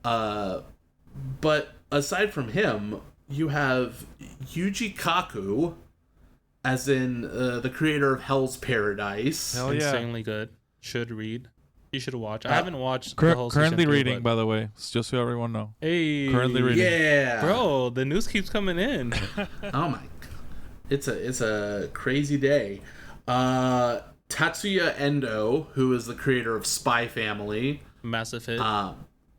But aside from him, you have Yuji Kaku, as in the creator of Hell's Paradise. Hell yeah. Insanely good. Should read. You should watch. I haven't watched the whole currently season reading, but... by the way. It's just so everyone know. Hey. Currently reading. Yeah. Bro, the news keeps coming in. Oh my god. It's a crazy day. Tatsuya Endo, who is the creator of Spy Family. Massive hit.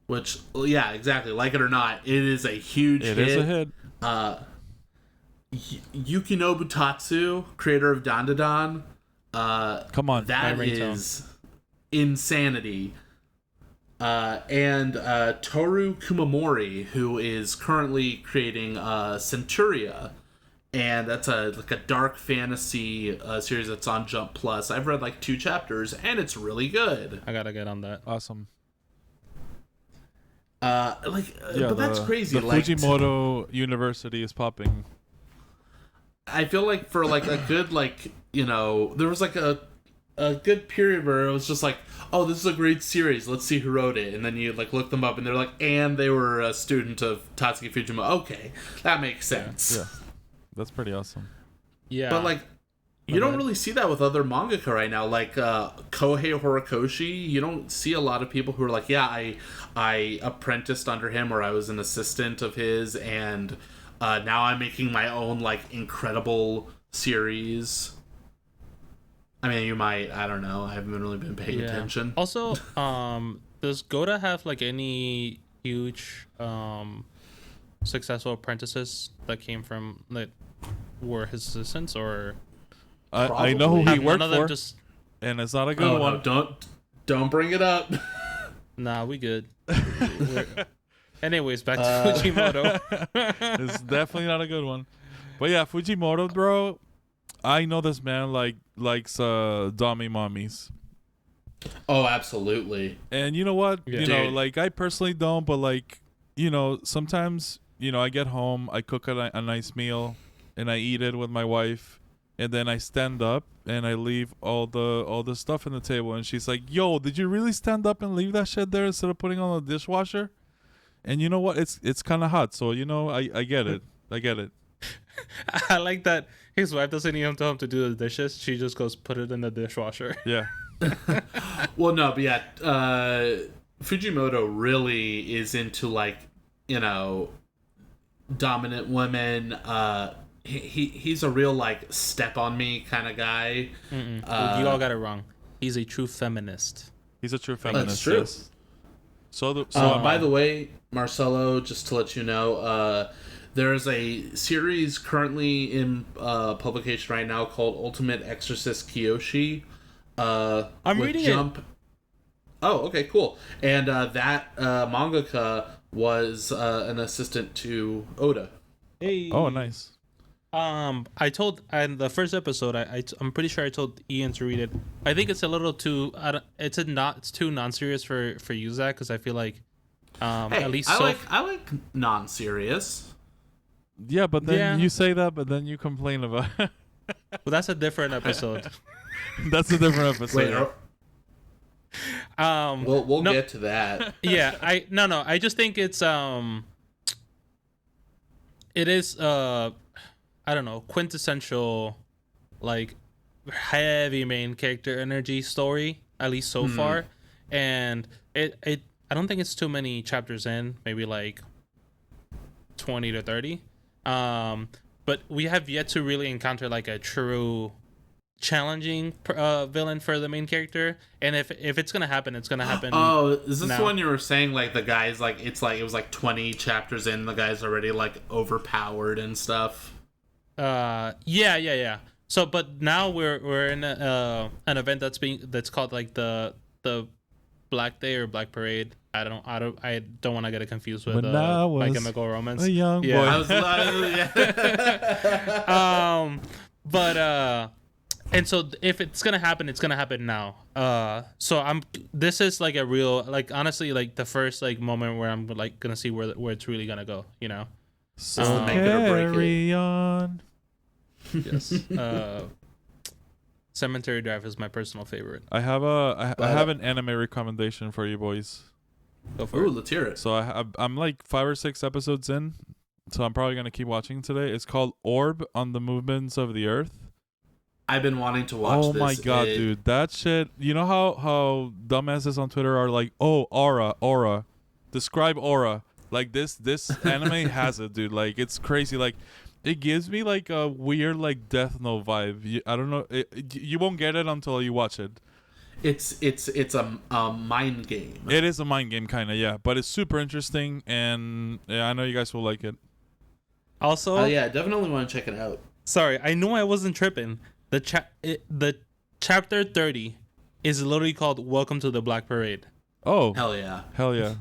Which, yeah, exactly. Like it or not, it is a huge hit. It is a hit. Yukinobu Tatsu, creator of Dandadan. Come on. That is insanity. And Toru Kumamori, who is currently creating Centuria. And that's a dark fantasy series that's on Jump Plus. I've read like 2 chapters, and it's really good. I gotta get on that. Awesome. But that's crazy. The Fujimoto University is popping. I feel like for like a good there was like a good period where it was just like, oh, this is a great series. Let's see who wrote it, and then you like look them up, and they're like, and they were a student of Tatsuki Fujimoto. Okay, that makes sense. Yeah. That's pretty awesome. Yeah. But like, you don't really see that with other mangaka right now. Like Kohei Horikoshi, you don't see a lot of people who are like, yeah, I apprenticed under him, or I was an assistant of his, and now I'm making my own like incredible series. I mean, you might. I don't know. I haven't really been paying attention. Also, does Goda have like any huge successful apprentices that came from that were his assistants, or I know who he worked for, just... and it's not a good one. No, don't bring it up. Nah, we good. Anyways, back to Fujimoto. It's definitely not a good one. But yeah, Fujimoto, bro. I know this man likes Dami mommies. Oh, absolutely. And you know what? Yeah. You know, like I personally don't, but like, you know, sometimes, you know, I get home, I cook a nice meal, and I eat it with my wife, and then I stand up and I leave all the stuff on the table, and she's like, "Yo, did you really stand up and leave that shit there instead of putting on the dishwasher?" And you know what? It's kind of hot, so you know, I get it. I get it. I like that his wife doesn't even tell him to do the dishes. She just goes put it in the dishwasher. Yeah. Well, no, but yeah, Fujimoto really is into like, you know, dominant women. He's a real like step on me kind of guy. You all got it wrong. He's a true feminist. He's a true feminist. That's true. Yes. So by the way, Marcelo, just to let you know, there is a series currently in publication right now called Ultimate Exorcist Kyoshi. I'm reading it. Oh, okay, cool. And that mangaka was an assistant to Oda. Hey. Oh, nice. I told in the first episode, I'm pretty sure I told Ian to read it. I think it's a little too. It's too non-serious for Yuzak, because I feel like, hey, at least I like non-serious. Yeah, but then you say that, but then you complain about. Well, that's a different episode. That's a different episode. Wait, we'll get to that. Yeah, I just think it's it is I don't know, quintessential like heavy main character energy story, at least so far. And it I don't think it's too many chapters in, maybe like 20 to 30. But we have yet to really encounter like a true challenging villain for the main character, and if it's gonna happen, it's gonna happen. Oh, is this now. the one you were saying like the guy's like it was like 20 chapters in, the guy's already like overpowered and stuff? Yeah. So, but now we're in an event that's called like the Black Day or Black Parade. I don't want to get it confused with My Chemical Romance. A young boy. I was, yeah. But and so if it's gonna happen, it's gonna happen now. So this is like a real, like, honestly, like the first like moment where I'm like gonna see where it's really gonna go, you know. So carry on. Yes. Cemetery Drive is my personal favorite. I have an anime recommendation for you boys. Go for Ooh, it. let's hear it. So I'm like 5 or 6 episodes in so I'm probably gonna keep watching today. It's called Orb on the Movements of the Earth. I've been wanting to watch this. Oh my god, dude, that shit. You know how dumbasses on Twitter are like, "Oh, aura, describe aura." Like this anime has it, dude. Like it's crazy. Like it gives me like a weird like Death Note vibe. I don't know. You won't get it until you watch it. It's a mind game. It is a mind game, kind of, yeah. But it's super interesting, and yeah, I know you guys will like it. Also, yeah, definitely want to check it out. Sorry, I knew I wasn't tripping. The chapter 30 is literally called "Welcome to the Black Parade." Oh, Hell yeah. hell yeah!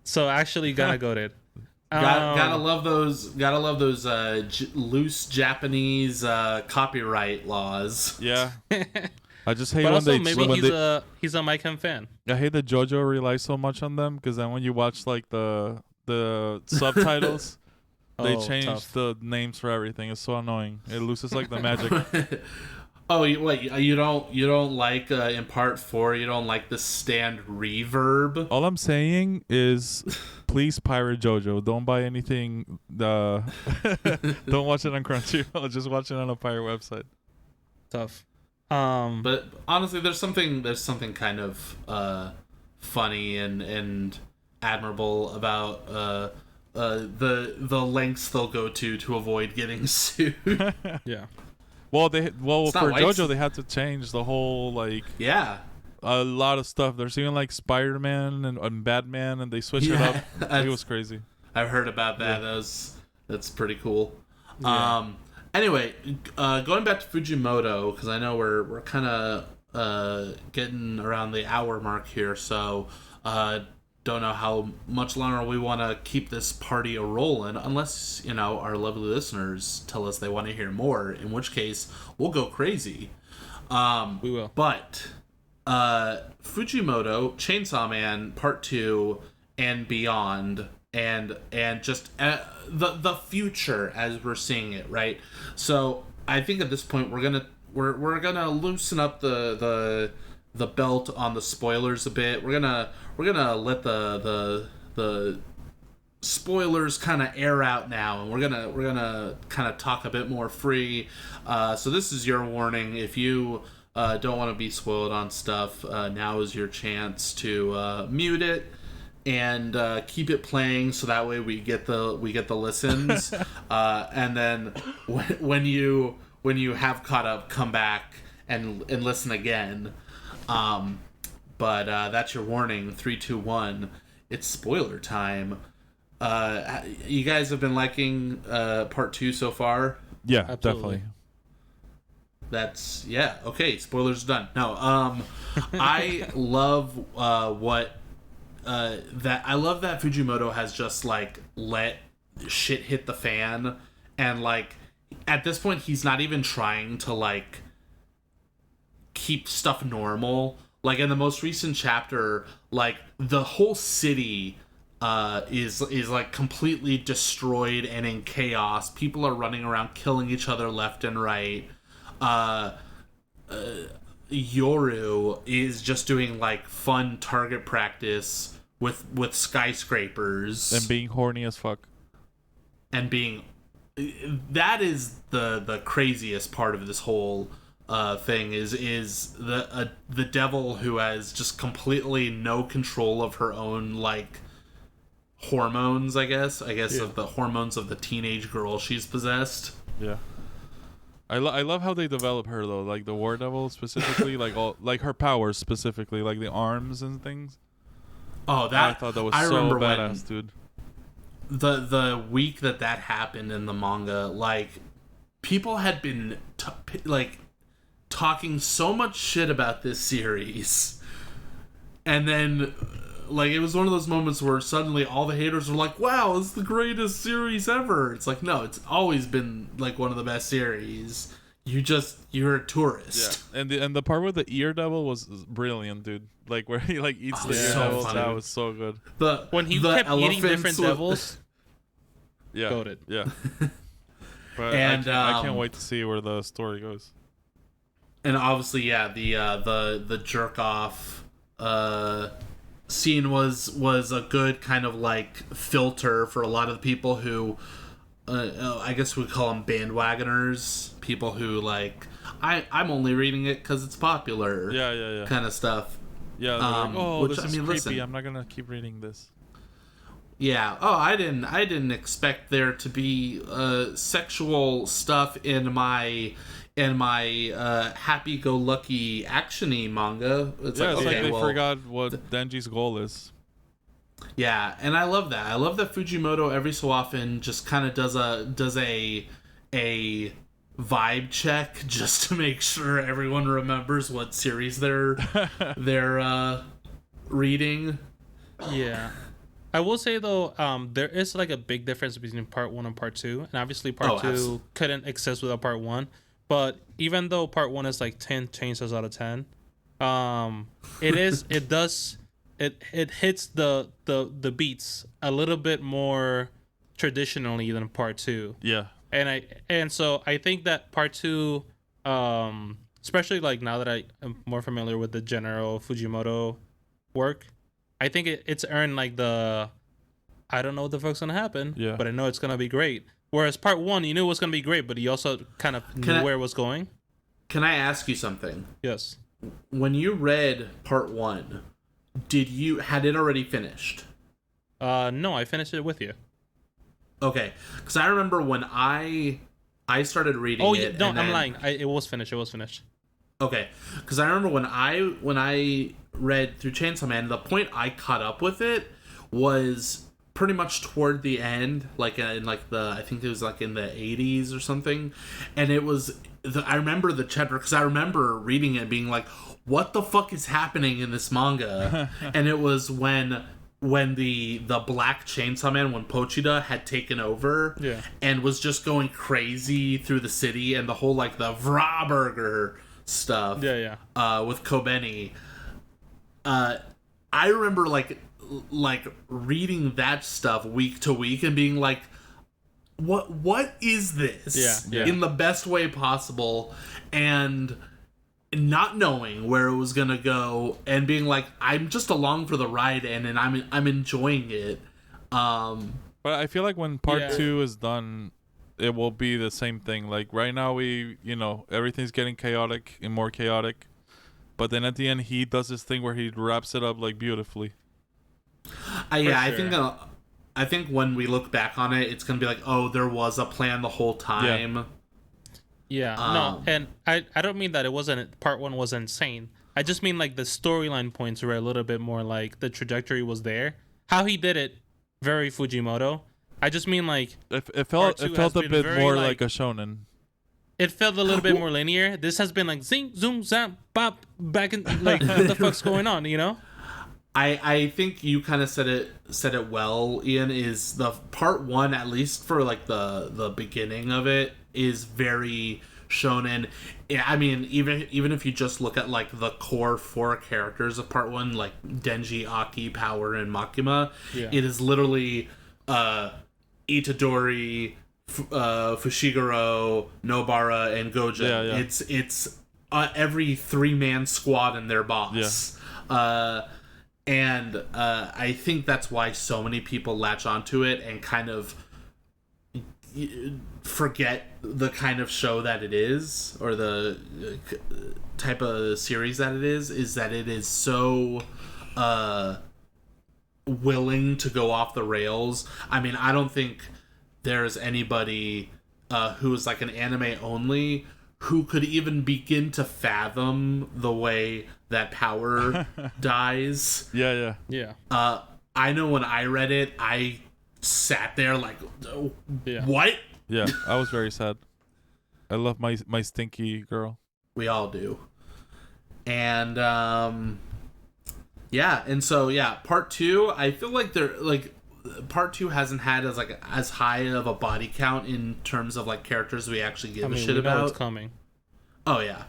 So actually, gotta go it. Gotta love those. Gotta love those loose Japanese copyright laws. Yeah, I just hate But when also, they. maybe when he's a Mike fan. I hate that JoJo relies so much on them, because then when you watch like the subtitles, they change tough. the names for everything. It's so annoying. It loses like the magic. Oh, you don't like in part 4? You don't like the stand reverb? All I'm saying is, please pirate JoJo. Don't buy anything. Don't watch it on Crunchyroll. Just watch it on a pirate website. Tough. But honestly, there's something kind of funny and admirable about the lengths they'll go to avoid getting sued. Yeah. Well, for white. JoJo they had to change the whole like Yeah. a lot of stuff. They're seeing like Spider-Man and Batman, and they switch it up. It was crazy. I've heard about that. Yeah. That's pretty cool. Yeah. Anyway, going back to Fujimoto, because I know we're kind of getting around the hour mark here, so don't know how much longer we want to keep this party a rolling, unless our lovely listeners tell us they want to hear more, in which case we'll go crazy. We will. But Fujimoto, Chainsaw Man Part 2 and beyond, and just the future as we're seeing it, right? So I think at this point we're gonna loosen up the belt on the spoilers a bit. We're gonna let the spoilers kind of air out now, and we're gonna kind of talk a bit more free. So this is your warning. If you don't want to be spoiled on stuff, now is your chance to mute it and keep it playing, so that way we get the listens. And then when you have caught up, come back and listen again. But that's your warning. 3, 2, 1. It's spoiler time. You guys have been liking part 2 so far? Yeah, Absolutely. definitely. Okay, spoilers done. No, I love I love that Fujimoto has just like let shit hit the fan, and like at this point he's not even trying to like keep stuff normal. Like in the most recent chapter, like the whole city is like completely destroyed and in chaos. People are running around killing each other left and right. Yoru is just doing like fun target practice with skyscrapers And being horny as fuck. and being that is the craziest part of this whole thing is the devil who has just completely no control of her own like hormones, I guess Yeah. of the hormones of the teenage girl she's possessed. Yeah. I love how they develop her though, like the War Devil specifically, like all like her powers specifically, like the arms and things. Oh, that I thought that was I so remember badass, dude. the week that happened in the manga, like people had been talking so much shit about this series, and then like it was one of those moments where suddenly all the haters were like, wow, it's the greatest series ever. It's like, no, it's always been like one of the best series. You're a tourist. Yeah, and the part with the ear devil was brilliant, dude. Like where he like eats the ear so devils, funny. that was so good. When he the kept eating elephants different with- devils, Yeah, goated. yeah. But And, I can't wait to see where the story goes. And obviously, yeah, the jerk off scene was a good kind of like filter for a lot of the people who I guess we call them bandwagoners, people who like I'm only reading it because it's popular, kind of stuff. Yeah, like, oh, which, this is creepy. listen, I'm not gonna keep reading this. Yeah. Oh, I didn't expect there to be sexual stuff in my happy-go-lucky actiony manga. It's like they forgot what Denji's goal is. Yeah, and I love that. I love that Fujimoto every so often just kind of does a vibe check just to make sure everyone remembers what series they're reading. Yeah. I will say though, there is like a big difference between part 1 and part 2, and obviously part 2 couldn't exist without part 1. But even though part 1 is like 10 chainsaws out of 10, it hits the beats a little bit more traditionally than part 2. Yeah. And so I think that part 2, especially like now that I am more familiar with the general Fujimoto work, I think it's earned like I don't know what the fuck's gonna happen, but I know it's gonna be great. Whereas part 1, you knew it was gonna be great, but you also kind of knew where it was going. Can I ask you something? Yes. When you read part 1, had it already finished? No, I finished it with you. Okay, because I remember when I started reading it. Oh, no, I'm lying. It was finished. Okay, because I remember when I read through Chainsaw Man, the point I caught up with it was pretty much toward the end, like in like I think it was like in the 80s or something, and it was I remember the chapter because I remember reading it being like, what the fuck is happening in this manga? And it was when the Black Chainsaw Man, when Pochida had taken over and was just going crazy through the city, and the whole like the Vra Burger stuff with Kobeni. I remember like reading that stuff week to week and being like, what is this? In the best way possible, and not knowing where it was gonna go, and being like, I'm just along for the ride, and I'm enjoying it. But I feel like when part 2 is done, it will be the same thing. Like right now, everything's getting chaotic and more chaotic, but then at the end, he does this thing where he wraps it up like beautifully. I think when we look back on it, it's gonna be like, oh, there was a plan the whole time. No, and I don't mean that part 1 was insane. I just mean like the storyline points were a little bit more like the trajectory was there. How he did it, very Fujimoto. I just mean like it felt a bit more like a shonen. It felt a little bit more linear. This has been like zing, zoom, zap, pop, back in like what the fuck's going on, you know? I think you kind of said it well, Ian. Is the part 1, at least for like the beginning of it, is very shonen. I mean, even if you just look at like the core 4 characters of part 1, like Denji, Aki, Power, and Makima, it is literally Itadori, Fushiguro, Nobara, and Gojo. It's every 3-man squad and their boss. And I think that's why so many people latch onto it and kind of forget the kind of show that it is, or the type of series that it is that it is so willing to go off the rails. I mean, I don't think there's anybody who is like an anime only who could even begin to fathom the way that Power dies. Yeah. I know when I read it, I sat there like, what? Yeah, I was very sad. I love my stinky girl. We all do. And and so part 2, I feel like part 2 hasn't had as high of a body count in terms of like characters we actually give a shit about. Know it's coming. Oh yeah.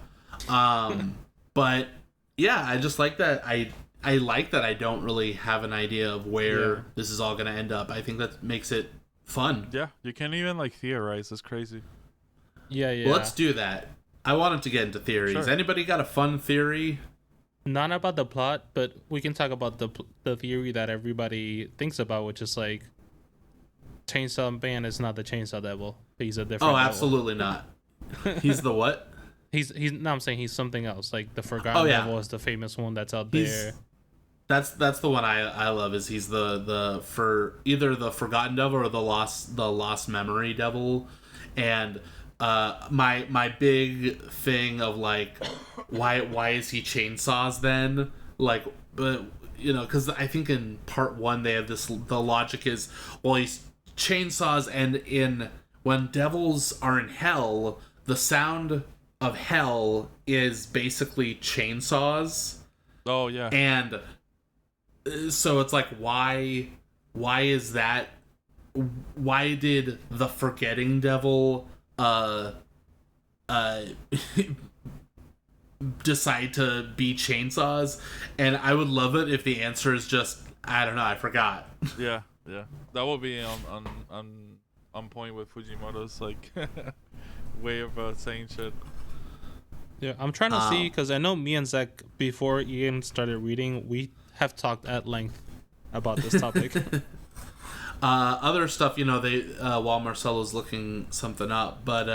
But yeah, I just like that. I like that I don't really have an idea of where this is all gonna end up. I think that makes it fun. Yeah, you can't even like theorize. It's crazy. Yeah. Well, let's do that. I wanted to get into theories. Sure. Anybody got a fun theory? Not about the plot, but we can talk about the theory that everybody thinks about, which is like Chainsaw Man is not the Chainsaw Devil. He's a different. Oh, devil. absolutely not. He's the what? He's no, I'm saying he's something else. Like the Forgotten Devil is the famous one that's out there. That's the one I love. Is he's the for either the Forgotten Devil or the Lost Memory Devil, and my big thing of like why is he chainsaws then, like, but you know, because I think in part 1 they have the logic is, well, he's chainsaws, and in when devils are in hell, the sound of hell is basically chainsaws. Oh yeah. And so it's like, why is that? Why did the Forgetting Devil decide to be chainsaws? And I would love it if the answer is just, I don't know, I forgot. Yeah, that will be on point with Fujimoto's like way of saying shit. Yeah, I'm trying to see, because I know me and Zach, before Ian started reading, we have talked at length about this topic. Other stuff, you know, they while Marcelo's looking something up, but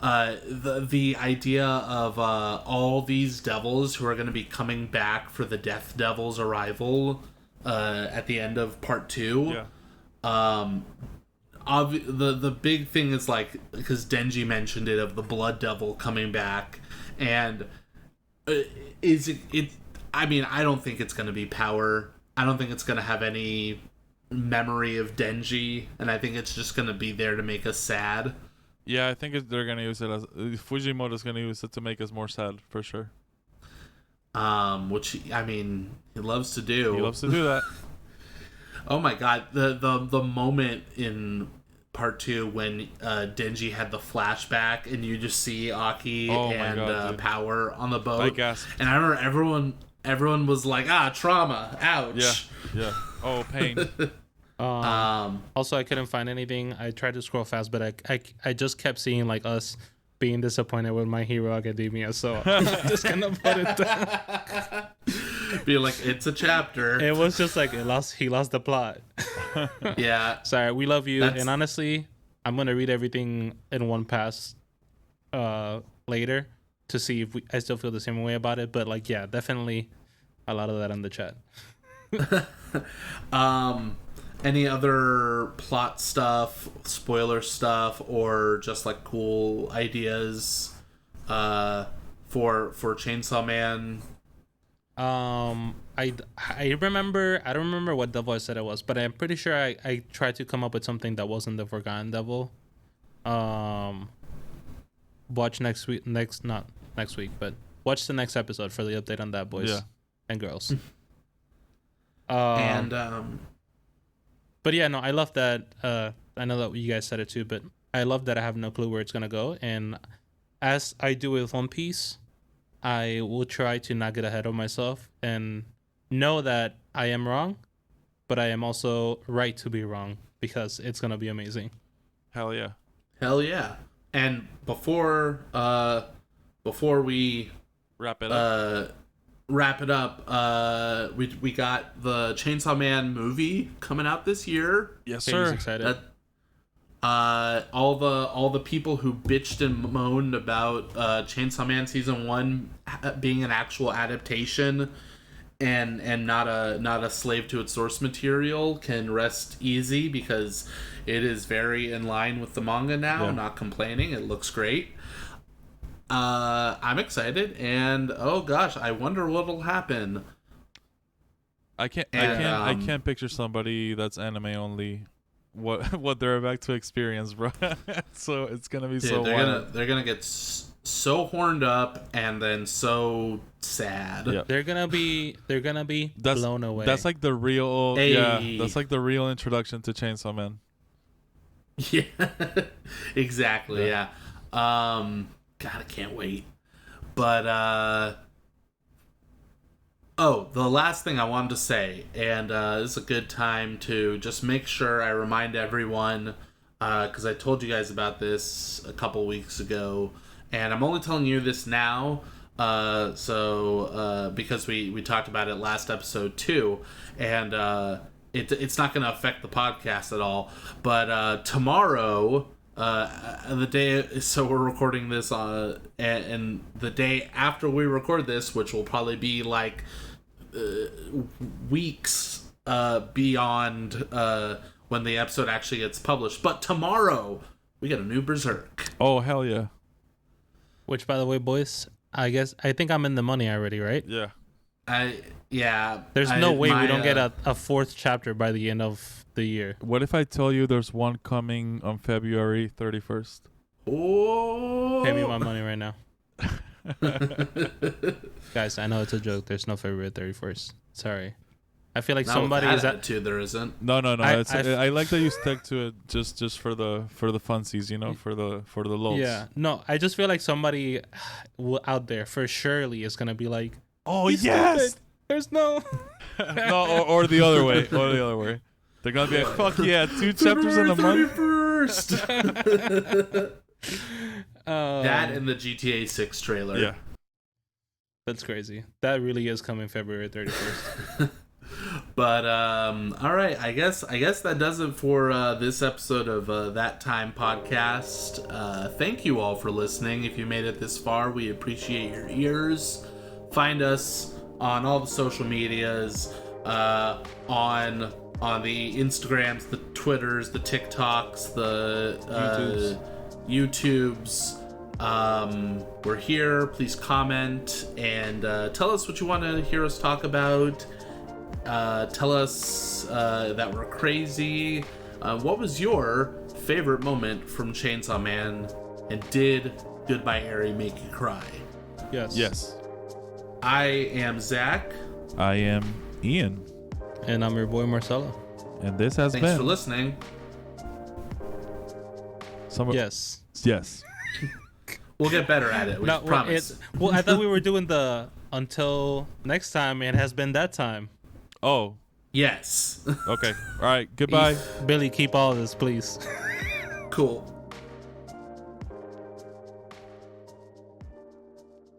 the idea of all these devils who are going to be coming back for the Death Devil's arrival at the end of part 2. Yeah. The big thing is, like, because Denji mentioned it, of the Blood Devil coming back, and is it I mean, I don't think it's going to be power. I don't think it's going to have any memory of Denji, and I think it's just going to be there to make us sad. Yeah, I think they're going to use it as Fujimoto's going to use it to make us more sad for sure. Which, I mean, he loves to do. He loves to do that. Oh my god, the moment in part 2 when Denji had the flashback and you just see Aki and Power on the boat. I guess. And I remember everyone was like, trauma, ouch. Yeah. Oh, pain. Also, I couldn't find anything. I tried to scroll fast, but I just kept seeing like us being disappointed with My Hero Academia, so I'm just gonna put it down. Be like, it's a chapter. It was just like he lost the plot. Yeah. Sorry, we love you, and honestly, I'm gonna read everything in one pass later to see if I still feel the same way about it. But like, yeah, definitely a lot of that in the chat. Any other plot stuff, spoiler stuff, or just like cool ideas for Chainsaw Man? I remember, I don't remember what devil I said it was, but I'm pretty sure I tried to come up with something that wasn't the Forgotten Devil. Watch next week, not next week, but watch the next episode for the update on that, boys and girls. But yeah, no, I love that. I know that you guys said it too, but I love that I have no clue where it's gonna go. And as I do with One Piece, I will try to not get ahead of myself and know that I am wrong, but I am also right to be wrong, because it's gonna be amazing. Hell yeah. And before we wrap it up, we got the Chainsaw Man movie coming out this year. Yes, Katie's sir. excited. All the people who bitched and moaned about Chainsaw Man season 1 being an actual adaptation and not a slave to its source material can rest easy, because it is very in line with the manga now. Yeah. Not complaining, it looks great. I'm excited, and oh gosh, I wonder what'll happen. I can't picture somebody that's anime only what they're about to experience, bro. So it's gonna be so wild. They're gonna get so horned up and then so sad. Yeah. They're gonna be blown away. That's like the real that's like the real introduction to Chainsaw Man. Yeah. Exactly. Yeah. God, I can't wait. But the last thing I wanted to say, and this is a good time to just make sure I remind everyone, because I told you guys about this a couple weeks ago, and I'm only telling you this now, because we talked about it last episode too, and it's not going to affect the podcast at all. But tomorrow, the day, so we're recording this and the day after we record this, which will probably be like weeks beyond when the episode actually gets published. But tomorrow we got a new Berserk. Oh, hell yeah. Which, by the way, boys, I think I'm in the money already, right? Yeah. There's no way we don't get a fourth chapter by the end of the year. What if I tell you there's one coming on February 31st? Oh, Pay me my money right now. Guys, I know it's a joke. There's no February 31st. Sorry. I feel like not somebody with is that attitude, there isn't. No. I like that you stick to it just for the funsies, you know, for the lulz. Yeah. No, I just feel like somebody out there for surely is gonna be like, oh "He's yes, stupid. There's no." no, or the other way, They're gonna be like, fuck yeah, 2 chapters in a month. That and the GTA 6 trailer. Yeah. That's crazy. That really is coming February 31st. But all right, I guess that does it for this episode of That Time Podcast. Thank you all for listening. If you made it this far, we appreciate your ears. Find us on all the social medias, on the Instagrams, the Twitters, the TikToks, the YouTubes. We're here. Please comment and tell us what you want to hear us talk about. Tell us that we're crazy. What was your favorite moment from Chainsaw Man? And did Goodbye Harry make you cry? Yes. I am Zach. I am Ian. And I'm your boy Marcelo. And this has Thanks been... for listening. Yes. We'll get better at it. We promise. I thought we were doing the until next time. It has been that time. Oh. Yes. Okay. All right. Goodbye. Billy, keep all this, please. Cool.